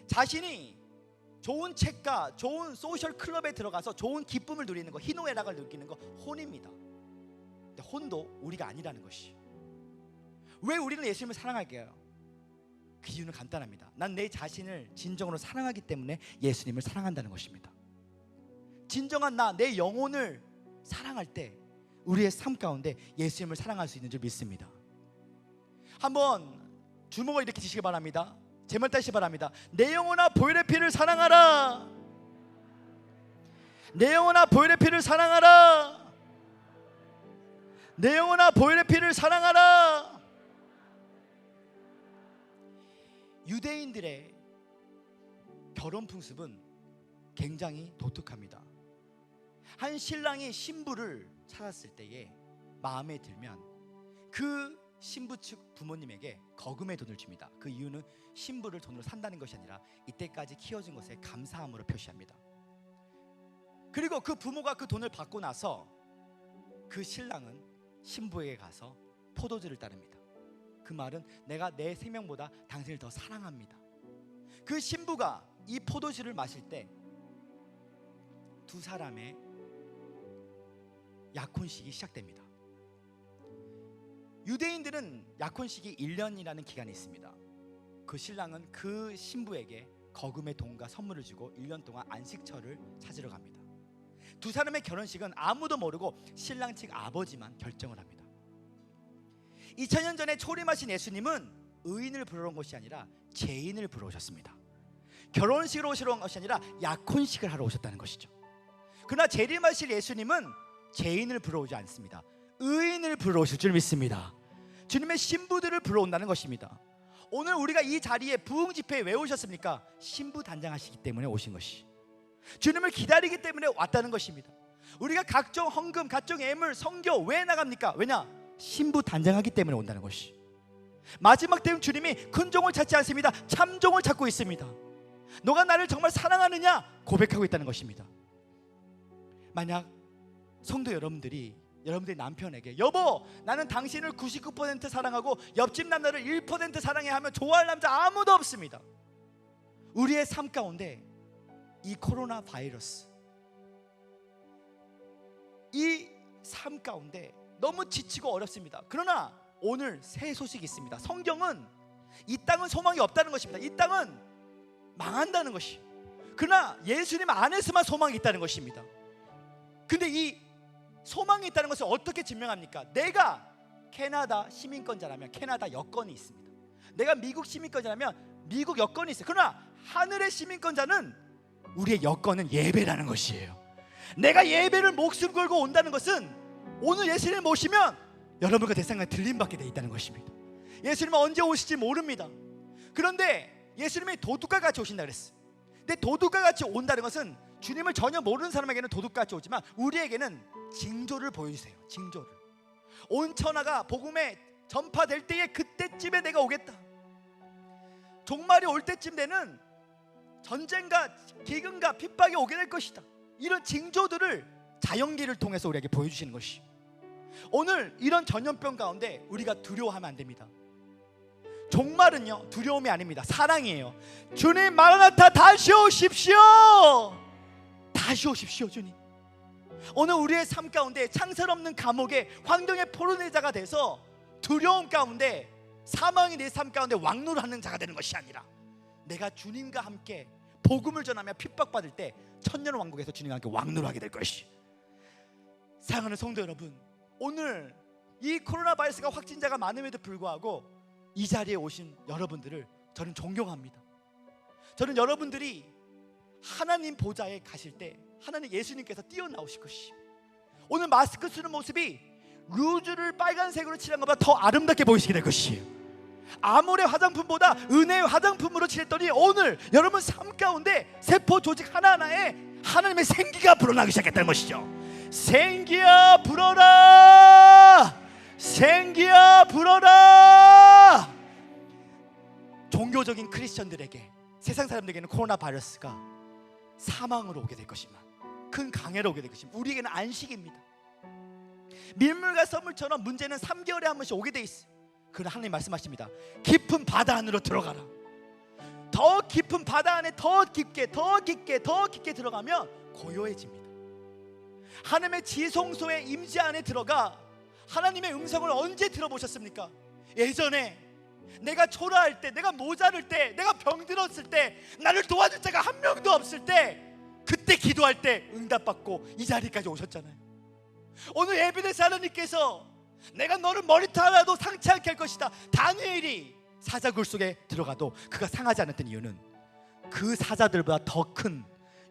자신이 좋은 책과 좋은 소셜 클럽에 들어가서 좋은 기쁨을 누리는 거, 희노애락을 느끼는 거 혼입니다. 근데 혼도 우리가 아니라는 것이. 왜 우리는 예수님을 사랑할게요? 그 이유는 간단합니다. 난 내 자신을 진정으로 사랑하기 때문에 예수님을 사랑한다는 것입니다. 진정한 나, 내 영혼을 사랑할 때 우리의 삶 가운데 예수님을 사랑할 수 있는 줄 믿습니다. 한번 주먹을 이렇게 치시기 바랍니다. 제 말 따시기 바랍니다. 내 영혼아 보혈의 피를 사랑하라. 내 영혼아 보혈의 피를 사랑하라. 내 영혼아 보혈의 피를 사랑하라. 유대인들의 결혼 풍습은 굉장히 독특합니다. 한 신랑이 신부를 찾았을 때에 마음에 들면 그 신부 측 부모님에게 거금의 돈을 줍니다. 그 이유는 신부를 돈으로 산다는 것이 아니라 이때까지 키워준 것에 감사함으로 표시합니다. 그리고 그 부모가 그 돈을 받고 나서 그 신랑은 신부에게 가서 포도주를 따릅니다. 그 말은 내가 내 생명보다 당신을 더 사랑합니다. 그 신부가 이 포도주를 마실 때 두 사람의 약혼식이 시작됩니다. 유대인들은 약혼식이 1년이라는 기간이 있습니다. 그 신랑은 그 신부에게 거금의 돈과 선물을 주고 1년 동안 안식처를 찾으러 갑니다. 두 사람의 결혼식은 아무도 모르고 신랑 측 아버지만 결정을 합니다. 2000년 전에 초림하신 예수님은 의인을 부르러 온 것이 아니라 죄인을 부르러 오셨습니다. 결혼식을 오시러 온 것이 아니라 약혼식을 하러 오셨다는 것이죠. 그러나 재림하실 예수님은 죄인을 부르러 오지 않습니다. 의인을 부르러 오실 줄 믿습니다. 주님의 신부들을 부르러 온다는 것입니다. 오늘 우리가 이 자리에 부흥 집회에 왜 오셨습니까? 신부 단장하시기 때문에 오신 것이, 주님을 기다리기 때문에 왔다는 것입니다. 우리가 각종 헌금, 각종 예물, 성교 왜 나갑니까? 왜냐? 신부 단장하기 때문에 온다는 것이. 마지막 때는 주님이 큰 종을 찾지 않습니다. 참 종을 찾고 있습니다. 너가 나를 정말 사랑하느냐? 고백하고 있다는 것입니다. 만약 성도 여러분들이 남편에게 여보 나는 당신을 99% 사랑하고 옆집 남자를 1% 사랑해 하면 좋아할 남자 아무도 없습니다. 우리의 삶 가운데 이 코로나 바이러스, 이 삶 가운데 너무 지치고 어렵습니다. 그러나 오늘 새 소식이 있습니다. 성경은 이 땅은 소망이 없다는 것입니다. 이 땅은 망한다는 것이. 그러나 예수님 안에서만 소망이 있다는 것입니다. 근데 이 소망이 있다는 것을 어떻게 증명합니까? 내가 캐나다 시민권자라면 캐나다 여권이 있습니다. 내가 미국 시민권자라면 미국 여권이 있어요. 그러나 하늘의 시민권자는 우리의 여권은 예배라는 것이에요. 내가 예배를 목숨 걸고 온다는 것은 오늘 예수님을 모시면 여러분과 제 생각에 들림받게 돼 있다는 것입니다. 예수님은 언제 오실지 모릅니다. 그런데 예수님이 도둑과 같이 오신다 그랬어요. 근데 도둑과 같이 온다는 것은 주님을 전혀 모르는 사람에게는 도둑과 같이 오지만 우리에게는 징조를 보여주세요. 징조를. 온 천하가 복음에 전파될 때에 그때쯤에 내가 오겠다. 종말이 올 때쯤 되는 전쟁과 기근과 핍박이 오게 될 것이다. 이런 징조들을 자연계를 통해서 우리에게 보여주시는 것이, 오늘 이런 전염병 가운데 우리가 두려워하면 안 됩니다. 종말은요 두려움이 아닙니다. 사랑이에요. 주님 마라나타 다시 오십시오. 다시 오십시오 주님. 오늘 우리의 삶 가운데 창설 없는 감옥에 황동의 포로내자가 돼서 두려움 가운데 사망이 내 삶 가운데 왕노하는 자가 되는 것이 아니라 내가 주님과 함께 복음을 전하며 핍박받을 때 천년왕국에서 주님과 함께 왕노하게 될 것이. 사랑하는 성도 여러분, 오늘 이 코로나 바이러스가 확진자가 많음에도 불구하고 이 자리에 오신 여러분들을 저는 존경합니다. 저는 여러분들이 하나님 보좌에 가실 때 하나님 예수님께서 뛰어나오실 것이, 오늘 마스크 쓰는 모습이 루즈를 빨간색으로 칠한 것보다 더 아름답게 보이시게 될 것이에요. 아모레 화장품보다 은혜의 화장품으로 칠했더니 오늘 여러분 삶 가운데 세포 조직 하나하나에 하나님의 생기가 불어나기 시작했다는 것이죠. 생기야 불어라, 생기야 불어라. 종교적인 크리스천들에게, 세상 사람들에게는 코로나 바이러스가 사망으로 오게 될 것이지만, 큰 강해로 오게 될 것이지만 우리에게는 안식입니다. 밀물과 썰물처럼 문제는 3개월에 한 번씩 오게 돼 있어요. 그러나 하나님 말씀하십니다. 깊은 바다 안으로 들어가라. 더 깊은 바다 안에 더 깊게 더 깊게 더 깊게 들어가면 고요해집니다. 하나님의 지성소의 임재 안에 들어가 하나님의 음성을 언제 들어보셨습니까? 예전에 내가 초라할 때, 내가 모자랄 때, 내가 병들었을 때, 나를 도와줄 자가 한 명도 없을 때, 그때 기도할 때 응답받고 이 자리까지 오셨잖아요. 오늘 예비대사 하나님께서 내가 너를 머리털 하나도 상치 않게 할 것이다. 다니엘이 사자굴 속에 들어가도 그가 상하지 않았던 이유는 그 사자들보다 더 큰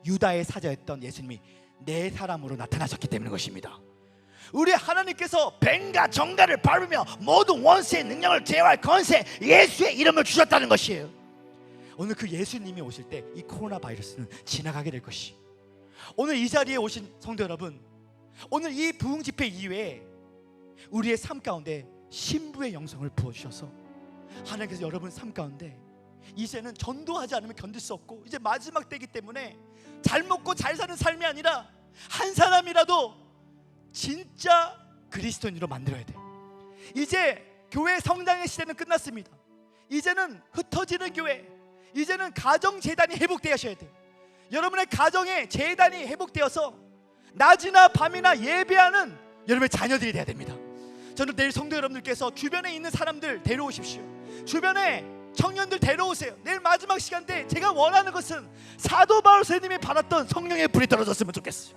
유다의 사자였던 예수님이 내 사람으로 나타나셨기 때문인 것입니다. 우리 하나님께서 뱀과 정갈을 밟으며 모든 원수의 능력을 제어할 권세, 예수의 이름을 주셨다는 것이에요. 오늘 그 예수님이 오실 때 이 코로나 바이러스는 지나가게 될 것이, 오늘 이 자리에 오신 성도 여러분, 오늘 이 부흥 집회 이후에 우리의 삶 가운데 신부의 영성을 부어주셔서 하나님께서 여러분 삶 가운데 이제는 전도하지 않으면 견딜 수 없고, 이제 마지막 때이기 때문에 잘 먹고 잘 사는 삶이 아니라 한 사람이라도 진짜 그리스도인으로 만들어야 돼. 이제 교회 성장의 시대는 끝났습니다. 이제는 흩어지는 교회, 이제는 가정 재단이 회복되셔야 돼. 여러분의 가정에 재단이 회복되어서 낮이나 밤이나 예배하는 여러분의 자녀들이 돼야 됩니다. 저는 내일 성도 여러분들께서 주변에 있는 사람들 데려오십시오. 주변에 청년들 데려오세요. 내일 마지막 시간 때 제가 원하는 것은 사도 바울 선생님이 받았던 성령의 불이 떨어졌으면 좋겠어요.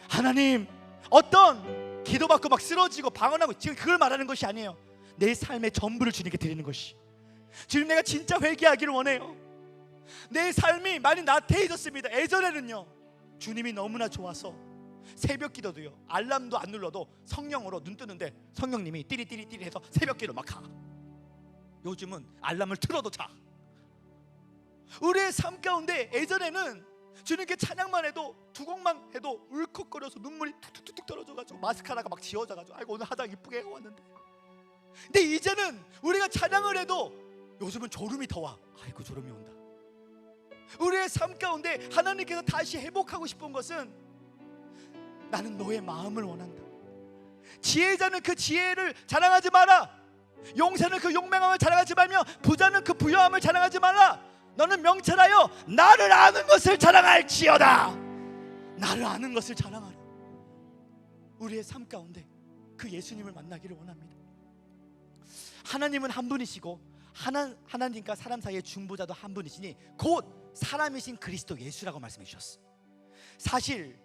하나님, 어떤 기도받고 막 쓰러지고 방언하고, 지금 그걸 말하는 것이 아니에요. 내 삶의 전부를 주님께 드리는 것이, 지금 내가 진짜 회개하기를 원해요. 내 삶이 많이 나태해졌습니다. 예전에는요 주님이 너무나 좋아서 새벽 기도도요 알람도 안 눌러도 성령으로 눈 뜨는데 성령님이 띠리띠리띠리 해서 새벽 기도 막 가. 요즘은 알람을 틀어도 자. 우리의 삶 가운데 예전에는 주님께 찬양만 해도 두 곡만 해도 울컥거려서 눈물이 툭툭툭 떨어져가지고 마스카라가 막 지워져가지고 아이고 오늘 화장 이쁘게 해왔는데, 근데 이제는 우리가 찬양을 해도 요즘은 졸음이 더 와. 아이고 졸음이 온다. 우리의 삶 가운데 하나님께서 다시 회복하고 싶은 것은, 나는 너의 마음을 원한다. 지혜자는 그 지혜를 자랑하지 마라. 용사는 그 용맹함을 자랑하지 말며 부자는 그 부유함을 자랑하지 마라. 너는 명철하여 나를 아는 것을 자랑할지어다. 나를 아는 것을 자랑하라. 우리의 삶 가운데 그 예수님을 만나기를 원합니다. 하나님은 한 분이시고 하나님과 사람 사이의 중보자도 한 분이시니 곧 사람이신 그리스도 예수라고 말씀해 주셨어요. 사실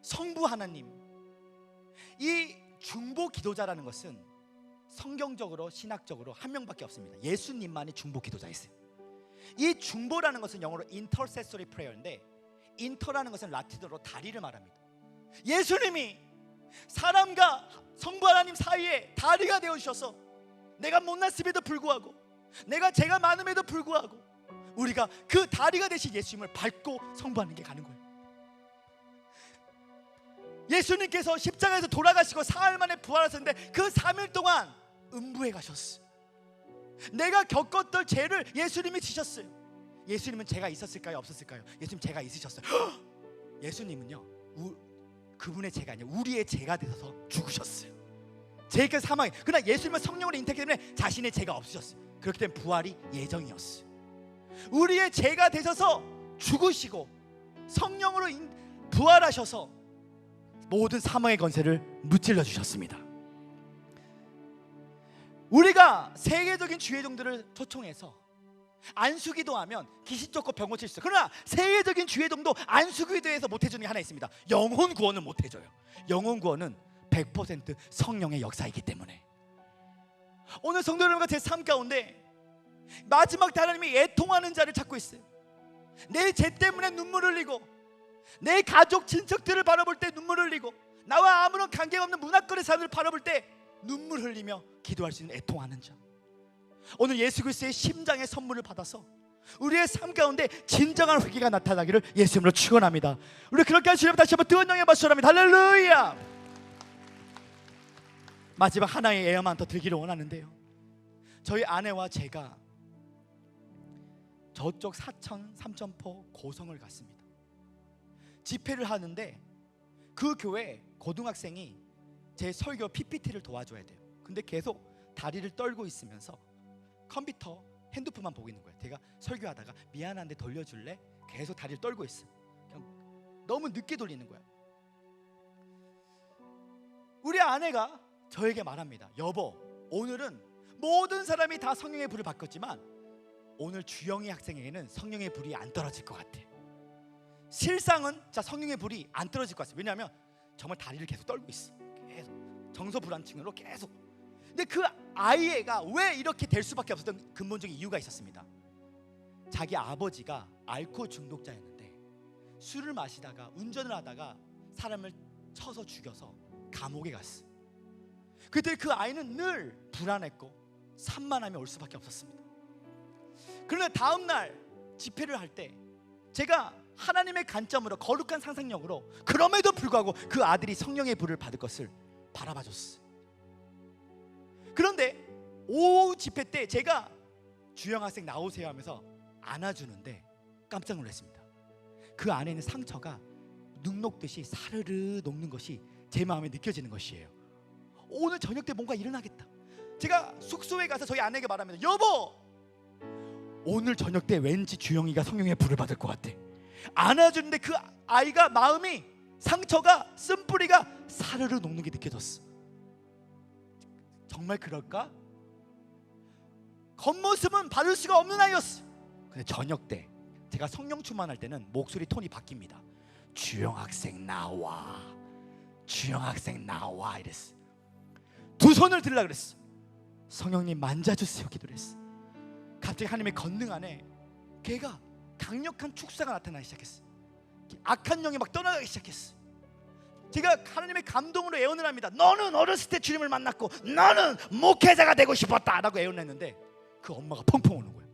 성부 하나님, 이 중보 기도자라는 것은 성경적으로 신학적으로 한 명밖에 없습니다. 예수님만이 중보 기도자였어요. 이 중보라는 것은 영어로 intercessory prayer인데, 인터라는 것은 라틴어로 다리를 말합니다. 예수님이 사람과 성부 하나님 사이에 다리가 되어주셔서 내가 못났음에도 불구하고, 내가 죄가 많음에도 불구하고 우리가 그 다리가 되신 예수님을 밟고 성부하는 게 가는 거예요. 예수님께서 십자가에서 돌아가시고 사흘 만에 부활하셨는데 그 3일 동안 음부에 가셨어요. 내가 겪었던 죄를 예수님이 지셨어요. 예수님은 죄가 있었을까요? 없었을까요? 예수님 죄가 있으셨어요. 예수님은요, 그분의 죄가 아니라 우리의 죄가 되셔서 죽으셨어요. 죄가 사망이. 그러나 예수님은 성령으로 잉태했기 때문에 자신의 죄가 없으셨어요. 그렇기 때문에 부활이 예정이었어요. 우리의 죄가 되셔서 죽으시고 성령으로 부활하셔서 모든 사망의 권세를 무찔러 주셨습니다. 우리가 세계적인 주의종들을 초청해서 안수기도 하면 귀신 쫓고 병 고칠 수 있어요. 그러나 세계적인 주의종도 안수기도에서 못해주는 게 하나 있습니다. 영혼 구원은 못해줘요. 영혼 구원은 100% 성령의 역사이기 때문에. 오늘 성도 여러분과 제 삶 가운데 마지막 때 하나님이 애통하는 자를 찾고 있어요. 내 죄 때문에 눈물 흘리고, 내 가족 친척들을 바라볼 때 눈물 흘리고, 나와 아무런 관계가 없는 문화권의 사람들을 바라볼 때 눈물 흘리며 기도할 수 있는 애통하는 자. 오늘 예수 그리스도의 심장의 선물을 받아서 우리의 삶 가운데 진정한 회개가 나타나기를 예수님으로 축원합니다. 우리 그렇게 할 수 있으면 다시 한번 뜨거운 영의 박수를 합니다. 할렐루야. 마지막 하나의 예화만 더 드리기를 원하는데요, 저희 아내와 제가 저쪽 사천 삼천포 고성을 갔습니다. 집회를 하는데 그 교회 고등학생이 제 설교 PPT를 도와줘야 돼요. 근데 계속 다리를 떨고 있으면서 컴퓨터 핸드폰만 보고 있는 거예요. 제가 설교하다가 미안한데 돌려줄래? 계속 다리를 떨고 있어. 그냥 너무 늦게 돌리는 거야. 우리 아내가 저에게 말합니다. 여보, 오늘은 모든 사람이 다 성령의 불을 받겠지만 오늘 주영이 학생에게는 성령의 불이 안 떨어질 것 같아. 실상은 성령의 불이 안 떨어질 것 같아요. 왜냐하면 정말 다리를 계속 떨고 있어. 계속 정서불안증으로 계속. 근데 그 아이가 왜 이렇게 될 수밖에 없었던 근본적인 이유가 있었습니다. 자기 아버지가 알코올 중독자였는데 술을 마시다가 운전을 하다가 사람을 쳐서 죽여서 감옥에 갔어. 그때 그 아이는 늘 불안했고 산만함이 올 수밖에 없었습니다. 그러나 다음 날 집회를 할 때 제가 하나님의 관점으로 거룩한 상상력으로 그럼에도 불구하고 그 아들이 성령의 불을 받을 것을 바라봐 줬어. 그런데 오후 집회 때 제가 주영 학생 나오세요 하면서 안아주는데 깜짝 놀랐습니다. 그 안에 있는 상처가 눈 녹듯이 사르르 녹는 것이 제 마음에 느껴지는 것이에요. 오늘 저녁 때 뭔가 일어나겠다. 제가 숙소에 가서 저희 아내에게 말합니다. 여보, 오늘 저녁 때 왠지 주영이가 성령의 불을 받을 것 같아. 안아주는데 그 아이가 마음이, 상처가, 쓴뿌리가 사르르 녹는 게 느껴졌어. 정말 그럴까? 겉모습은 받을 수가 없는 아이였어. 근데 저녁 때 제가 성령 충만할 때는 목소리 톤이 바뀝니다. 주영 학생 나와, 주영 학생 나와 이랬어. 두 손을 들라 그랬어. 성령님 만져주세요 기도를 했어. 갑자기 하나님의 권능 안에 걔가 강력한 축사가 나타나기 시작했어. 악한 영이 막 떠나가기 시작했어. 제가 하나님의 감동으로 예언을 합니다. 너는 어렸을 때 주님을 만났고 너는 목회자가 되고 싶었다 라고 예언을 했는데 그 엄마가 펑펑 우는 거예요.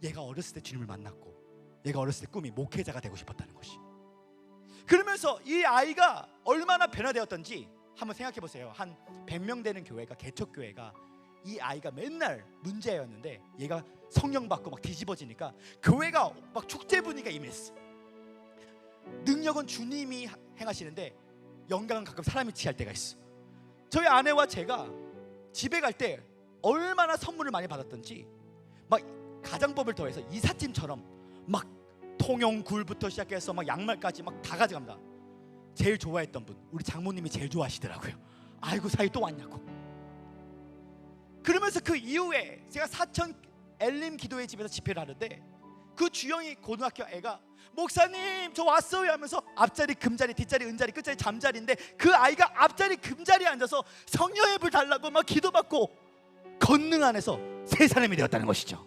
얘가 어렸을 때 주님을 만났고 얘가 어렸을 때 꿈이 목회자가 되고 싶었다는 것이. 그러면서 이 아이가 얼마나 변화되었던지 한번 생각해 보세요. 한 100명 되는 교회가, 개척교회가 이 아이가 맨날 문제였는데 얘가 성령 받고 막 뒤집어지니까 교회가 막 축제 분위기가 임했어. 능력은 주님이 행하시는데 영광은 가끔 사람이 취할 때가 있어. 저희 아내와 제가 집에 갈 때 얼마나 선물을 많이 받았던지 막 가장법을 더해서 이삿짐처럼 막 통용굴부터 시작해서 막 양말까지 막 다 가져갑니다. 제일 좋아했던 분, 우리 장모님이 제일 좋아하시더라고요. 아이고 사이 또 왔냐고. 그러면서 그 이후에 제가 사천 엘림 기도회 집에서 집회를 하는데 그 주영이 고등학교 애가 목사님 저 왔어요 하면서 앞자리 금자리, 뒷자리 은자리, 끝자리 잠자리인데 그 아이가 앞자리 금자리에 앉아서 성령의 불 달라고 막 기도받고 권능 안에서 새 사람이 되었다는 것이죠.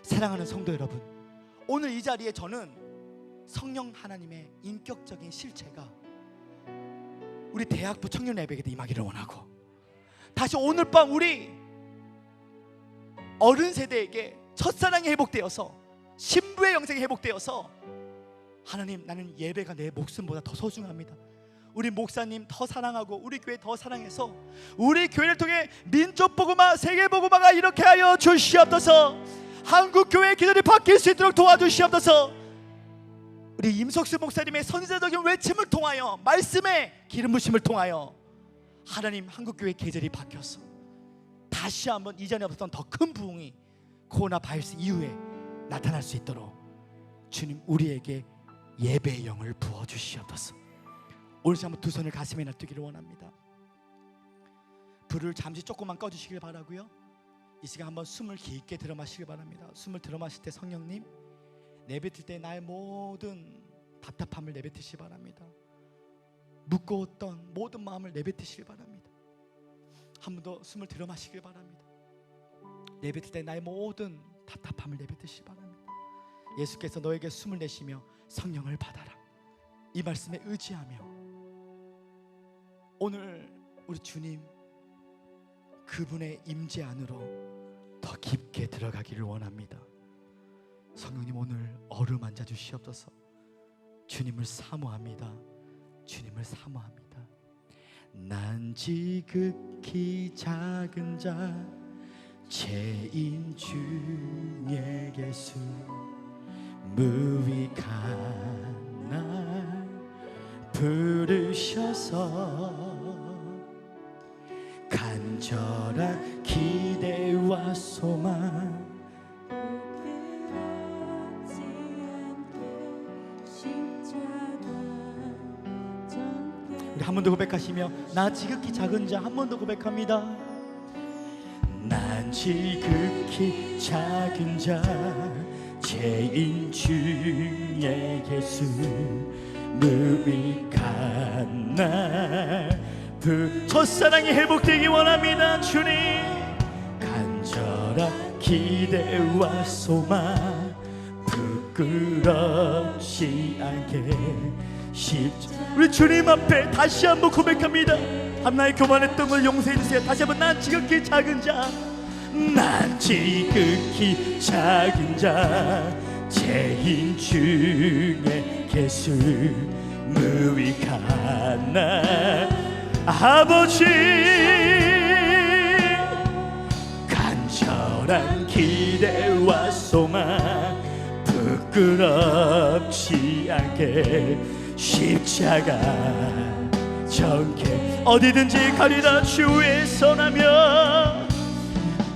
사랑하는 성도 여러분, 오늘 이 자리에 저는 성령 하나님의 인격적인 실체가 우리 대학부 청년 예배에도 임하기를 원하고, 다시 오늘 밤 우리 어른 세대에게 첫사랑이 회복되어서 신부의 영생이 회복되어서, 하나님, 나는 예배가 내 목숨보다 더 소중합니다, 우리 목사님 더 사랑하고 우리 교회 더 사랑해서 우리 교회를 통해 민족 복음화, 세계 복음화가 이렇게 하여 주시옵소서. 한국 교회의 기도를 바뀔 수 있도록 도와주시옵소서. 우리 임석수 목사님의 선지자적인 외침을 통하여, 말씀의 기름 부심을 통하여 하나님, 한국 교회의 계절이 바뀌어서 다시 한번 이전에 없었던 더 큰 부흥이 코로나 바이러스 이후에 나타날 수 있도록 주님, 우리에게 예배의 영을 부어주시옵소서. 오늘 한번 두 손을 가슴에 놔두기를 원합니다. 불을 잠시 조금만 꺼주시길 바라고요. 이 시간 한번 숨을 깊게 들어 마시길 바랍니다. 숨을 들어 마실 때 성령님, 내뱉을 때 나의 모든 답답함을 내뱉으시기 바랍니다. 무거웠던 모든 마음을 내뱉으시길 바랍니다. 한 번 더 숨을 들어 마시길 바랍니다. 내뱉을 때 나의 모든 답답함을 내뱉으시기 바랍니다. 예수께서 너에게 숨을 내쉬며 성령을 받아라, 이 말씀에 의지하며 오늘 우리 주님 그분의 임재 안으로 더 깊게 들어가기를 원합니다. 성령님, 오늘 어루만져 주시옵소서. 주님을 사모합니다. 주님을 사모합니다. 난 지극히 작은 자, 죄인 중에 예수, 무익한 날 부르셔서 간절한 기대와 소망 우리 한 번 더 고백하시며, 나 지극히 작은 자, 한 번 더 고백합니다. 난 지극히 작은 자, 죄인 중에 예수, 무익한 날 첫사랑이 회복되기 원합니다. 주님, 간절한 기대와 소망 부끄럽지 않게 우리 주님 앞에 다시 한번 고백합니다. 앞나의 교만했던 걸 용서해 주세요. 다시 한번, 난 지극히 작은 자, 난 지극히 작은 자, 죄인 중에 예수, 무익한 날 아버지, 간절한 기대와 소망 부끄럽지 않게 십자가 정케 어디든지 가리라 주의 선하며,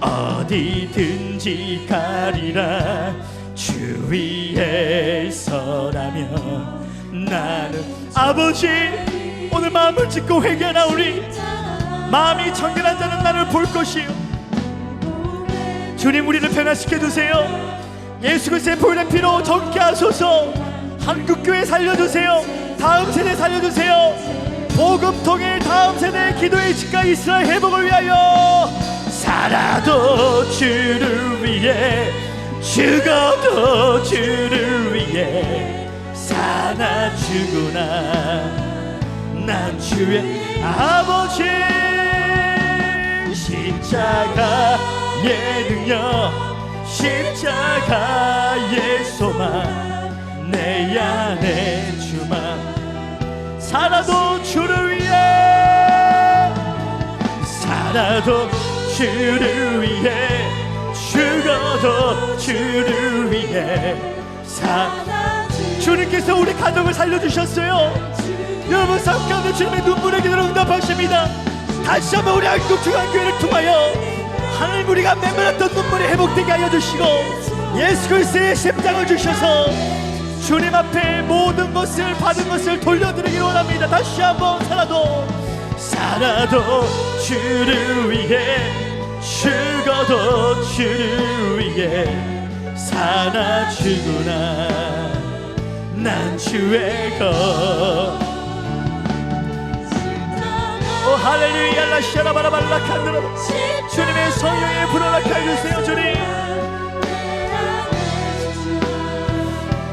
어디든지 가리라 주 위에 서라며, 나는 아버지, 오늘 마음을 짓고 회개하나 우리 마음이 정결한 자는 나를 볼 것이요. 주님, 우리를 변화시켜 주세요. 예수 그리스도의 보혈의 피로 정케 하소서. 한국교회 살려주세요. 다음 세대 살려주세요. 복음 통일 다음 세대의 기도의 집과 이스라엘 회복을 위하여, 살아도 주를 위해, 죽어도 주를 위해, 사나 죽으나 난 주의 아버지. 십자가의 능력, 십자가의 소망, 내 안에 주만, 살아도 주를 위해, 살아도 주를 위해, 죽어도 주를 위해, 주님께서 우리 가정을 살려주셨어요. 여러분 삶 가운데 주님의 눈물의 기도를 응답하십니다. 다시 한번 우리 한국중앙교회를 통하여 하나님, 우리가 메말랐던 눈물이 회복되게 하여 주시고, 예수 그리스도의 십자가를 주셔서 주님 앞에 모든 것을 받은 것을 돌려드리기를 원합니다. 다시 한번, 살아도 주를 위해, 죽어도 주를 위해, 사나 죽으나 난 주의 것. 오 할렐루야, 라시아라바라발라칸드라. 주님의 성령에 불어넣게 해주세요. 주님,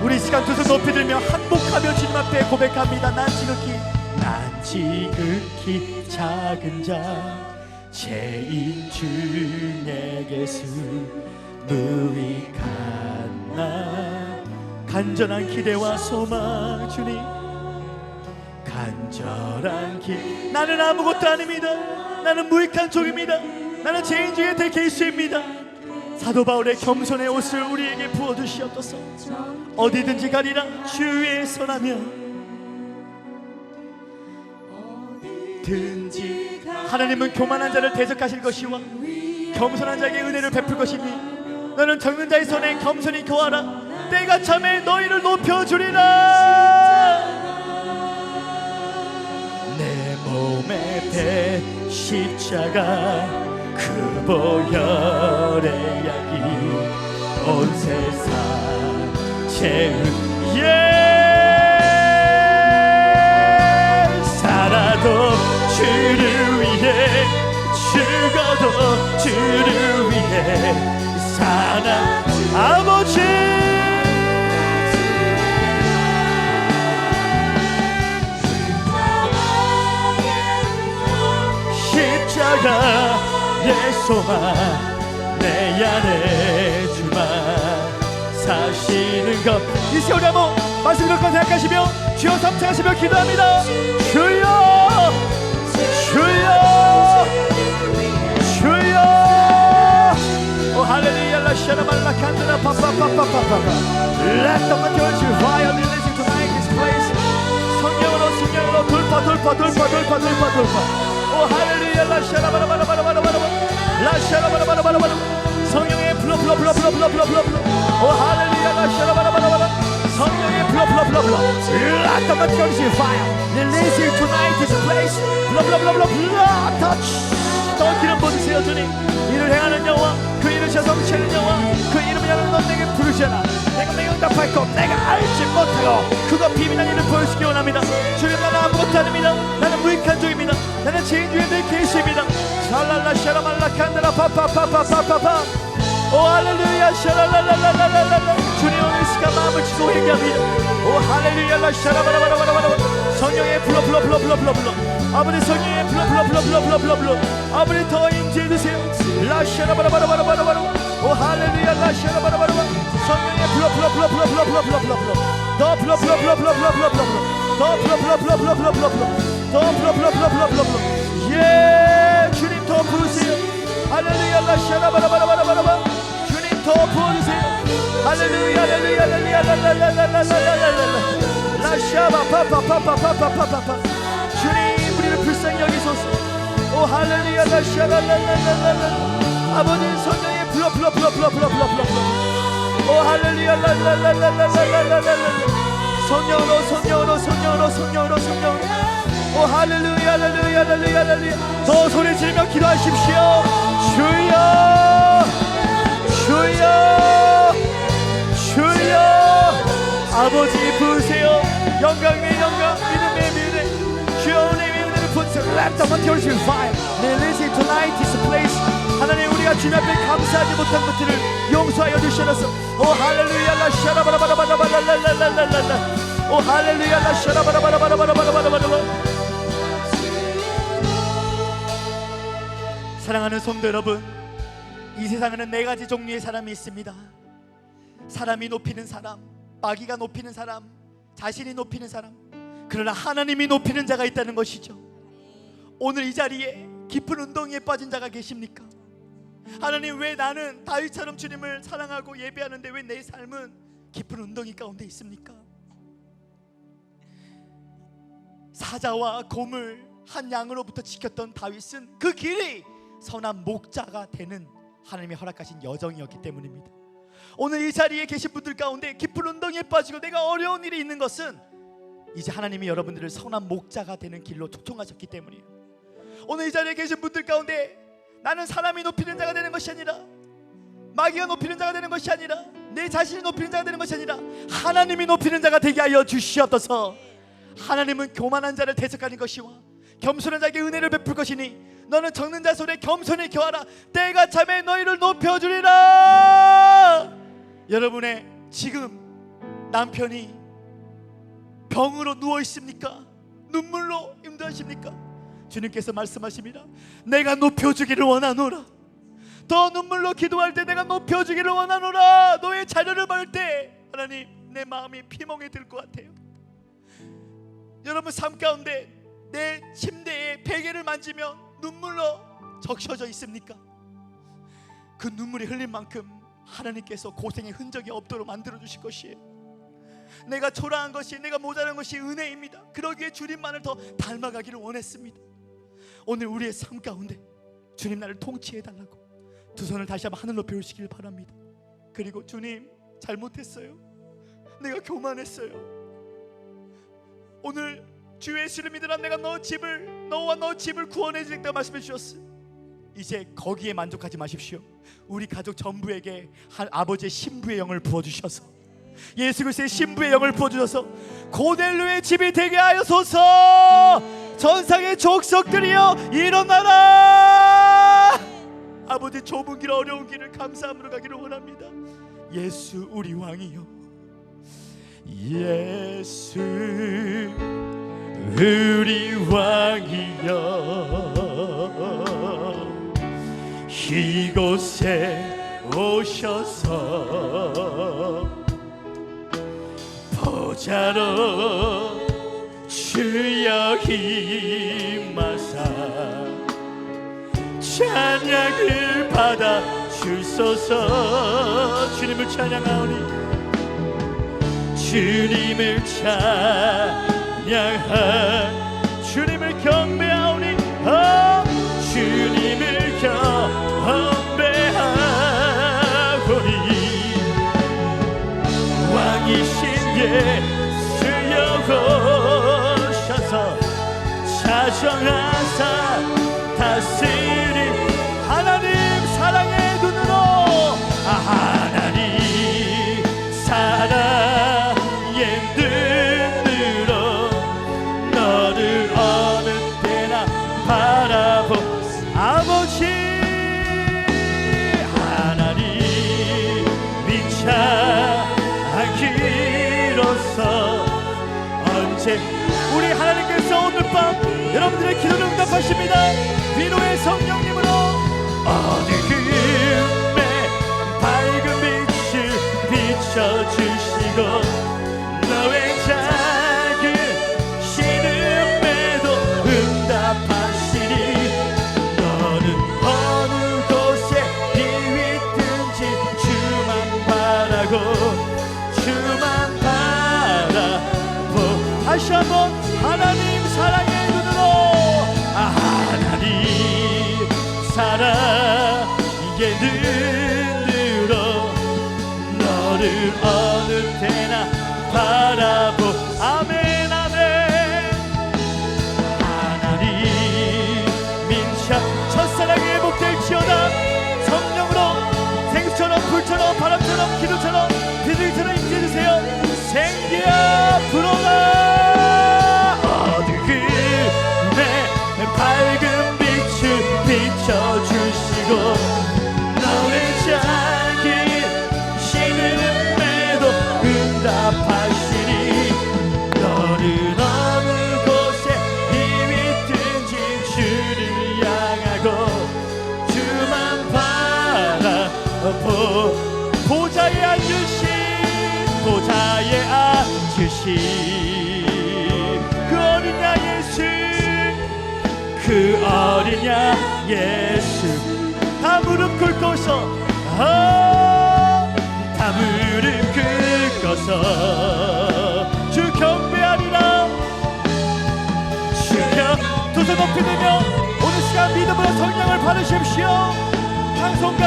우리 시간 두 손 높이 들며 한복하며 주님 앞에 고백합니다. 난 지극히 지극히 작은 자 죄인 중에게서 무익한 나 간절한 기대와 소망 주님 간절한 기 나는 아무것도 아닙니다. 나는 무익한 종입니다. 나는 죄인 중에 대개수입니다. 사도 바울의 겸손의 옷을 우리에게 부어주시옵소서. 어디든지 가리라 주 위에 서라면 든지 하나님은 교만한 자를 대적하실 것이와 겸손한 자에게 은혜를 베풀 것이니 너는 적는 자의 손에 겸손히 거하라. 때가 참에 너희를 높여주리라. 내 몸에 배 십자가 그 보혈의 약이 온 세상 죄은 살아도 주를 위해 죽어도 주를 위해 사나 아버지 십자가의 소망 내 안에 주만 사시는 것 이 시간에 한번 말씀 듣고 생각하시며 주여 삼창하시며 기도합니다. 주여 주여 주여 오 할렐루야 라샤라 말라 칸드라 파파파파파파 Let the material fire release tonight this place 성령으로 돌파 오 할렐루야 라샤라 바라바라바라바라바라 라샤라 바라바라바라바라 성령의 불어 오 할렐루야 라샤라 바라바라바라 성령의 불어 Let the material fire release tonight this place touch 더 기름 부으세요 주님. 이를 행하는 여호와 그 이를 성취하는 여호와 그 이름을 향하여 넌 내게 부르시라. 내가 내 응답할 것 내가 알지 못하고 그거 비밀한 일을 보여주기 원합니다. 주님 나는 아무것도 아닙니다. 나는 무익한 종입니다. 나는 죄인 중에 늘 계십니다. 샬랄라 샤라말라 칸드라 파파파파파파파 오 할렐루야 샤랄랄랄랄랄랄라 주님 오늘 시간 마음을 치고 회개합니다. 오 할렐루야 라 샤라바라바라바라바라 성령의 불러 아버지 성령의 불러 아버지 더 임재해주세요. 라 샤라바라바라바라바라 오 할렐루야 라 샤라바라바라 성령의 불러 더 예 주님 더 부으세요. 할렐루야 라 샤라바라바라바라 주님 더 부어주세요. 할렐루야 할렐루야 랄랄랄랄랄랄랄랄랄랄 라샤바 파파파파파파파파 주님 우리를 불쌍히 여기소서. 오 할렐루야 라샤랄랄랄랄랄 아버지 성령의 불러 오 할렐루야 랄랄랄랄랄랄랄랄 성령으로 오 할렐루야 할렐루야 더 소리 지르며 기도하십시오. 주여 아버지 부으세요. 영광 위에 영광 믿음의 믿음 주여 은혜의 은혜를 부으세요. Let the material fire release it tonight this place. 하나님 우리가 주님 앞에 감사하지 못한 것들을 용서하여 주셔서 오 할렐루야 라샤라바라바라바라바라바라바라바라 오 할렐루야 라샤라바라바라바라바라바라바라 사랑하는 성도 여러분, 이 세상에는 네 가지 종류의 사람이 있습니다. 사람이 높이는 사람, 마귀가 높이는 사람, 자신이 높이는 사람, 그러나 하나님이 높이는 자가 있다는 것이죠. 오늘 이 자리에 깊은 운동에 빠진 자가 계십니까? 하나님 왜 나는 다윗처럼 주님을 사랑하고 예배하는데 왜 내 삶은 깊은 운동이 가운데 있습니까? 사자와 곰을 한 양으로부터 지켰던 다윗은 그 길이 선한 목자가 되는 하나님이 허락하신 여정이었기 때문입니다. 오늘 이 자리에 계신 분들 가운데 깊은 운동에 빠지고 내가 어려운 일이 있는 것은 이제 하나님이 여러분들을 선한 목자가 되는 길로 초청하셨기 때문이에요. 오늘 이 자리에 계신 분들 가운데 나는 사람이 높이는 자가 되는 것이 아니라 마귀가 높이는 자가 되는 것이 아니라 내 자신이 높이는 자가 되는 것이 아니라 하나님이 높이는 자가 되게 하여 주시옵소서. 하나님은 교만한 자를 대적하는 것이와 겸손한 자에게 은혜를 베풀 것이니 너는 적는 자 손에 겸손히 겨하라. 때가 참에 너희를 높여주리라. 여러분의 지금 남편이 병으로 누워 있습니까? 눈물로 인도하십니까? 주님께서 말씀하십니다. 내가 높여주기를 원하노라. 더 눈물로 기도할 때 내가 높여주기를 원하노라. 너의 자녀를 볼 때 하나님, 내 마음이 피멍이 들 것 같아요. 여러분 삶 가운데 내 침대에 베개를 만지면 눈물로 적셔져 있습니까? 그 눈물이 흘린 만큼 하나님께서 고생의 흔적이 없도록 만들어 주실 것이에요. 내가 초라한 것이, 내가 모자란 것이 은혜입니다. 그러기에 주님만을 더 닮아가기를 원했습니다. 오늘 우리의 삶 가운데 주님 나를 통치해 달라고 두 손을 다시 한번 하늘로 배우시길 바랍니다. 그리고 주님, 잘못했어요. 내가 교만했어요. 오늘 주 예수를 믿으라. 내가 너와 너 집을 구원해 주겠다 말씀해 주셨어요. 이제 거기에 만족하지 마십시오. 우리 가족 전부에게 아버지의 신부의 영을 부어주셔서, 예수 그리스도의 신부의 영을 부어주셔서 고넬로의 집이 되게 하여소서. 전상의 족속들이여 일어나라. 아버지, 좁은 길 어려운 길을 감사함으로 가기를 원합니다. 예수 우리 왕이여, 예수 우리 왕이여, 이곳에 오셔서 보좌로 주여 임하사 찬양을 받아 주소서. 주님을 찬양하오니, 주님을 찬양하, 주님을 경배하오니, 주님을 경배하오니, 왕이신 예수여 오셔서 자정하사 다스리, 하나님 사랑의 눈으로, 하나님 사랑의 눈으로 너를 어느 때나 바라보, 아버지 하나님 민창기로서 언제 우리 하나님께서 오늘 밤 여러분들의 기도를 응답하십니다. 위로의 성령님으로 어두움에 밝은 빛을 비춰주시고, 너의 작은 신음에도 응답하시니, 너는 어느 곳에 있든지 주만 바라고 주만 바라보. 다시 한번 하나님 사랑의 눈으로, 하나님 사랑의 눈으로 너를 어느 때나 바라보. 아멘 아멘. 하나님 민차 첫사랑이 회복될지어다. 성령으로 생수처럼 불처럼 바람처럼 기도처럼 비둘기처럼 임재해주세요. 생기야 불어라. 어두움에 밝은 빛을 비춰주시고, 너의 작은 신음에도 응답하시니, 너는 어느 곳에 있든지 주를 향하고 주만 바라보. 보좌에 앉으신 그 어린 양 예수, 그 어린 양 예수, 다 무릎 꿇고서, 다 무릎 꿇고서 주 경배하리라. 주여 두 손 높이 들며 오늘 시간 믿음으로 성령을 받으십시오. 찬송과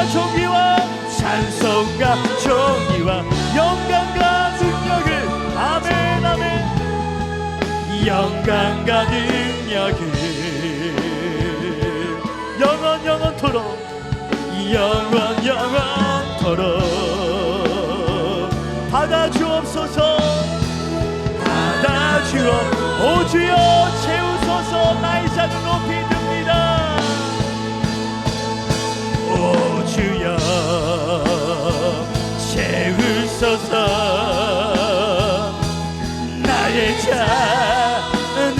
존귀와 영광과 능력을, 아멘 아멘. 영광과 능력을 영원토록 받아주옵소서. 오 주여 채우소서. 나의 잔을 높이 듭니다. 오 주여 채우소서. 나의 잔을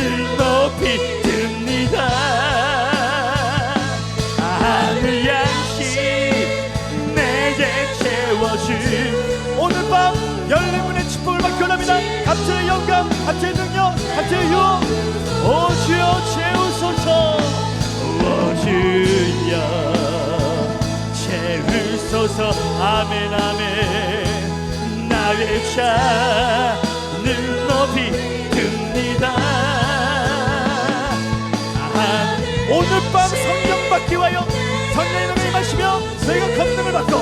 원합니다. 감사의 영광, 감사의 능력, 감사의 유혹. 오 주여 채우소서. 오 주여 채우소서. 아멘 아멘. 나의 잔을 높이 듭니다. 오늘 밤 성령 받기 위하여 성령의 능력이 마시며 너희가 권능을 받고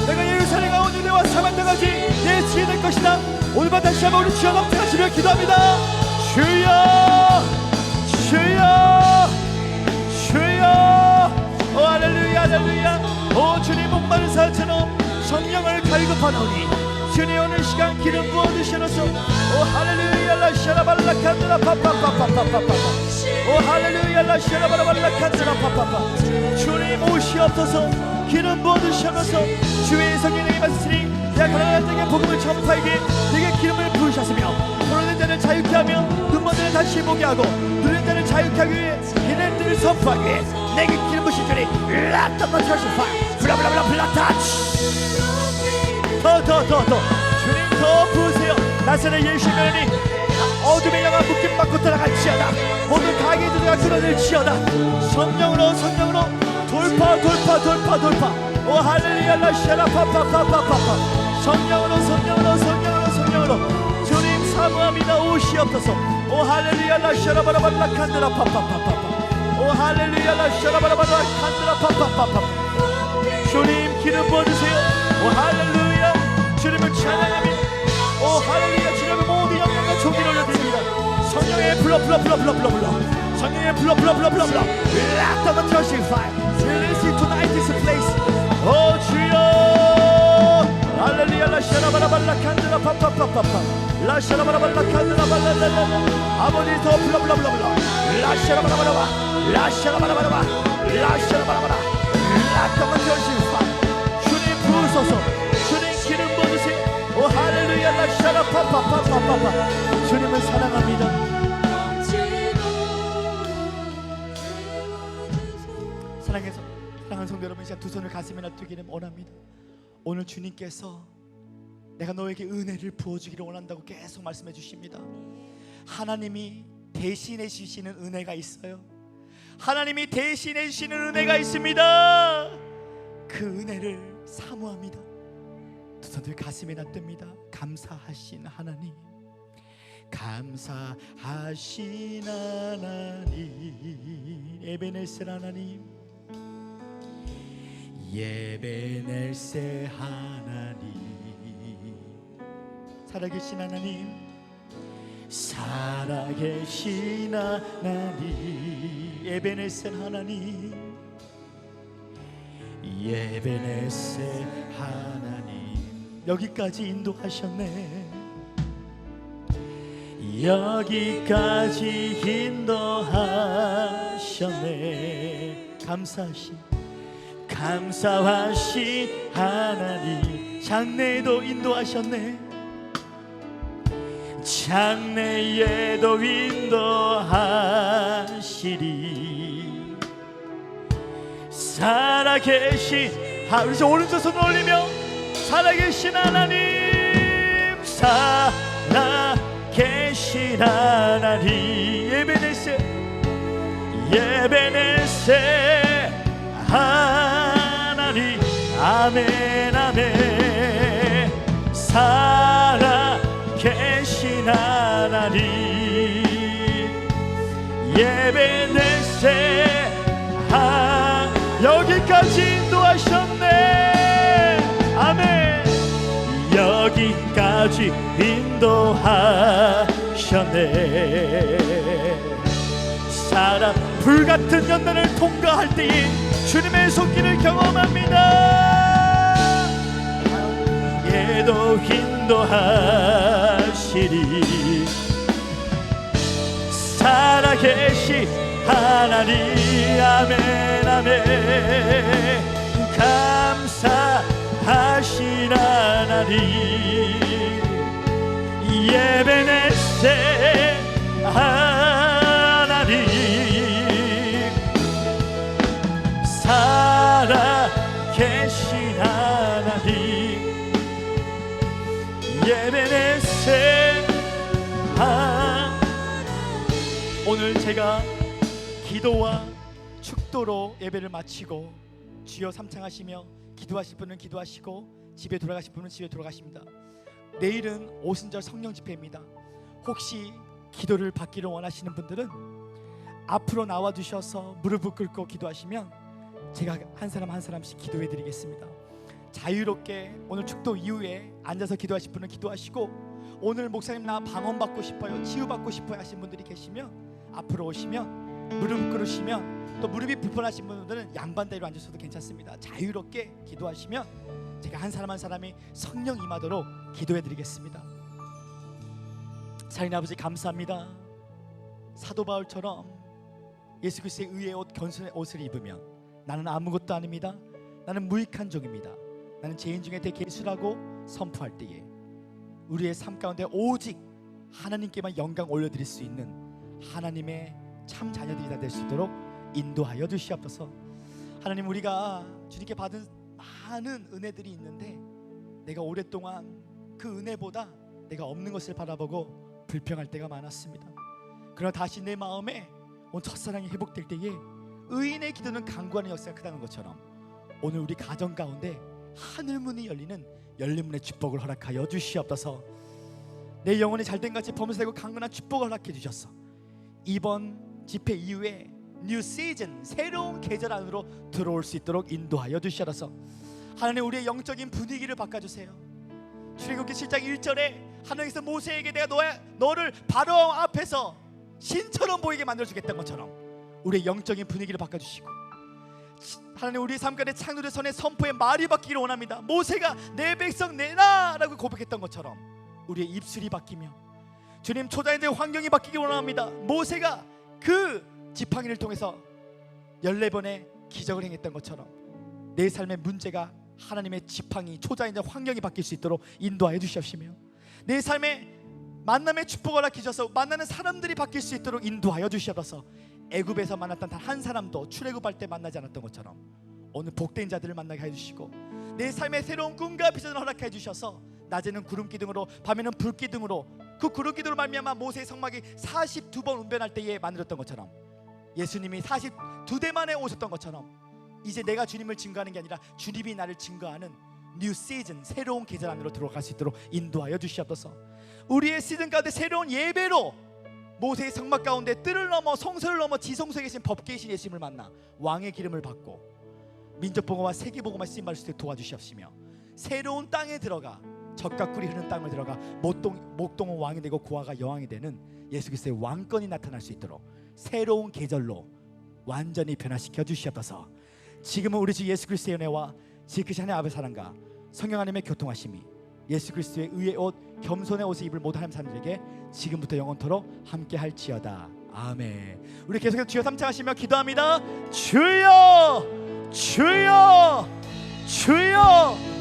내가 예루살렘 가온 유대와 사만당까지 내 지혜 될 것이다. 오늘 밤 다시 한번 우리 주여 넘쳐가시며 기도합니다. 주여 주여 주여. 오 할렐루야 할렐루야. 오 주님 목마른 사처럼 성령을 갈급하노니 주님 오늘 시간 기름 부어 주시옵소서. 오 할렐루야 라샤라발라칸드라 파파파파파파파. 오 할렐루야 라샤라발라칸드라 파파파. 주님 오시옵소서. 기름 부어 주시옵소서. 주의 성령이 말씀이 내가 가난한 자에게 복음을 전파하게 내게 기름을 부으셨으며 포로된 자를 자유케 하며 눈먼 자를 다시 보게 하고 눈린 자를 자유케 하기 위해 이는 뜻을 선포하기 위해 내게 기름 부으신 주니 라따마 트러시파 블라블라블라 블라타치. 더 주님 더 부으세요. 나사렛 예수의 명이 어둠의 영화 묶임받고 돌아갈지어다. 모든 가게의 두드가 끊어질지어다. 성령으로 돌파. 오 할렐루야 라샤라 파파파파파파. 성령으로 주님 사모합니다. 오시옵소서. 오 할렐루야 라샤라 바라바라 칸드라 파파파파파. 오 할렐루야 라샤라 바라바라 칸드라 파파파파. 주님 기름 부어주세요. 오 할렐루야 주님을 찬양합니다. 오 할렐루야 주님의 모든 영광과 존귀를 올려드립니다. 성령의 불러 성령의 불러 Let the church fire release it tonight this place. 오 주여 할렐루야 라샤라바라발라 칸드라 파파파파파 라샤라바라발라 칸드라 발랄랄라. 아버지 더 불러 라샤라바라바라바 Let the church fire. 주님 부으소서. 주님 기름 부어주세요. 오 할렐루야 라샤라 파파파파파파. 주님을 사랑합니다. 사랑하는 성도 여러분, 이제 두 손을 가슴에 놔두기를 원합니다. 오늘 주님께서 내가 너에게 은혜를 부어주기를 원한다고 계속 말씀해 주십니다. 하나님이 대신해 주시는 은혜가 있어요. 하나님이 대신해 주시는 은혜가 있습니다. 그 은혜를 사모합니다. 두 손을 가슴에 놔둡니다. 감사하신 하나님, 감사하신 하나님, 에베네셀 하나님, 예베네셀 하나님, 살아계신 하나님, 살아계신 하나님, 에베네셀 하나님, 예베네셀 하나님. 여기까지 인도하셨네. 여기까지 인도하셨네. 감사하신 하나님, 장래에도 인도하셨네. 장래에도 인도하시리. 살아계신 우리 오른쪽 손을 올리며 살아계신 하나님, 살아계신 하나님, 예베네셀 하나님, 아멘 아멘. 살아계신 하나님, 예베네셀 여기까지 인도하셨네. 아멘. 여기까지 인도하셨네. 사람 불같은 연단을 통과할 때에 주님의 손길을 경험합니다. 얘도 인도하시리. 살아계신 하나님, 아멘 아멘. 감사하신 하나님, 예베네셀 하나님, 살아계신 하나님, 예베네셀 오늘 제가 기도와 축도로 예배를 마치고 주여 삼창하시며 기도하실 분은 기도하시고 집에 돌아가실 분은 집에 돌아가십니다. 내일은 오순절 성령 집회입니다. 혹시 기도를 받기를 원하시는 분들은 앞으로 나와 주셔서 무릎을 꿇고 기도하시면 제가 한 사람 한 사람씩 기도해 드리겠습니다. 자유롭게 오늘 축도 이후에 앉아서 기도하실 분은 기도하시고, 오늘 목사님 나 방언 받고 싶어요, 치유 받고 싶어요 하신 분들이 계시면 앞으로 오시면 무릎 꿇으시면, 또 무릎이 불편하신 분들은 양반대로 앉으셔도 괜찮습니다. 자유롭게 기도하시면 제가 한 사람 한 사람이 성령 임하도록 기도해 드리겠습니다. 살인 아버지 감사합니다. 사도 바울처럼 예수 그리스도의 의의 옷, 겸손의 옷을 입으면 나는 아무것도 아닙니다, 나는 무익한 종입니다, 나는 죄인 중에 대개수라고 선포할 때에 우리의 삶 가운데 오직 하나님께만 영광 올려드릴 수 있는 하나님의 참 자녀들이 다 될 수 있도록 인도하여 주시옵소서. 하나님, 우리가 주님께 받은 많은 은혜들이 있는데 내가 오랫동안 그 은혜보다 내가 없는 것을 바라보고 불평할 때가 많았습니다. 그러나 다시 내 마음에 온 첫사랑이 회복될 때에 의인의 기도는 강구하는 역사가 크다는 것처럼 오늘 우리 가정 가운데 하늘문이 열리는 열린문의 축복을 허락하여 주시옵소서. 내 영혼이 잘된 같이 범사 되고 강건한 축복을 허락해 주셨어. 이번 집회 이후에 뉴 시즌, 새로운 계절 안으로 들어올 수 있도록 인도하여 주시옵소서. 하나님, 우리의 영적인 분위기를 바꿔주세요. 출애굽기 7장 1절에 하나님께서 모세에게 내가 너를 바로 앞에서 신처럼 보이게 만들어주겠다는 것처럼 우리의 영적인 분위기를 바꿔주시고, 하나님, 우리 삶 가운데 창조의 선의 선포의 말이 바뀌기를 원합니다. 모세가 내 백성 내놔라고 고백했던 것처럼 우리의 입술이 바뀌며 주님, 초자연의 환경이 바뀌기를 원합니다. 모세가 그 지팡이를 통해서 14번의 기적을 행했던 것처럼 내 삶의 문제가 하나님의 지팡이, 초자연의 환경이 바뀔 수 있도록 인도하여 주시옵시며, 내 삶의 만남의 축복을 허락하셔서 만나는 사람들이 바뀔 수 있도록 인도하여 주시옵소서. 애굽에서 만났던 단 한 사람도 출애굽할 때 만나지 않았던 것처럼 오늘 복된 자들을 만나게 해주시고, 내 삶의 새로운 꿈과 비전을 허락해 주셔서 낮에는 구름 기둥으로 밤에는 불 기둥으로, 그 구름 기둥으로 말미암아 모세의 성막이 42번 운변할 때에 만들었던 것처럼, 예수님이 42대 만에 오셨던 것처럼 이제 내가 주님을 증거하는 게 아니라 주님이 나를 증거하는 뉴 시즌, 새로운 계절 안으로 들어갈 수 있도록 인도하여 주시옵소서. 우리의 시즌 가운데 새로운 예배로 모세의 성막 가운데 뜰을 넘어 성소를 넘어 지성소에 계신 법계에 계신 예수님을 만나 왕의 기름을 받고 민족복음과 세계복음을 쓰임받을 수 있도록 도와주시옵시며, 새로운 땅에 들어가 젖과 꿀이 흐르는 땅을 들어가 목동은 왕이 되고 고아가 여왕이 되는 예수 그리스도의 왕권이 나타날 수 있도록 새로운 계절로 완전히 변화시켜 주시옵소서. 지금은 우리 주 예수 그리스도의 은혜와 지극히 하나님의 아버지의 사랑과 성령 하나님의 교통하심이 예수 그리스도의 의의 옷, 겸손의 옷을 입을 모든 하나님 사람들에게 지금부터 영원토록 함께 할지어다. 아멘. 우리 계속해서 주여 삼창하시며 기도합니다. 주여, 주여, 주여.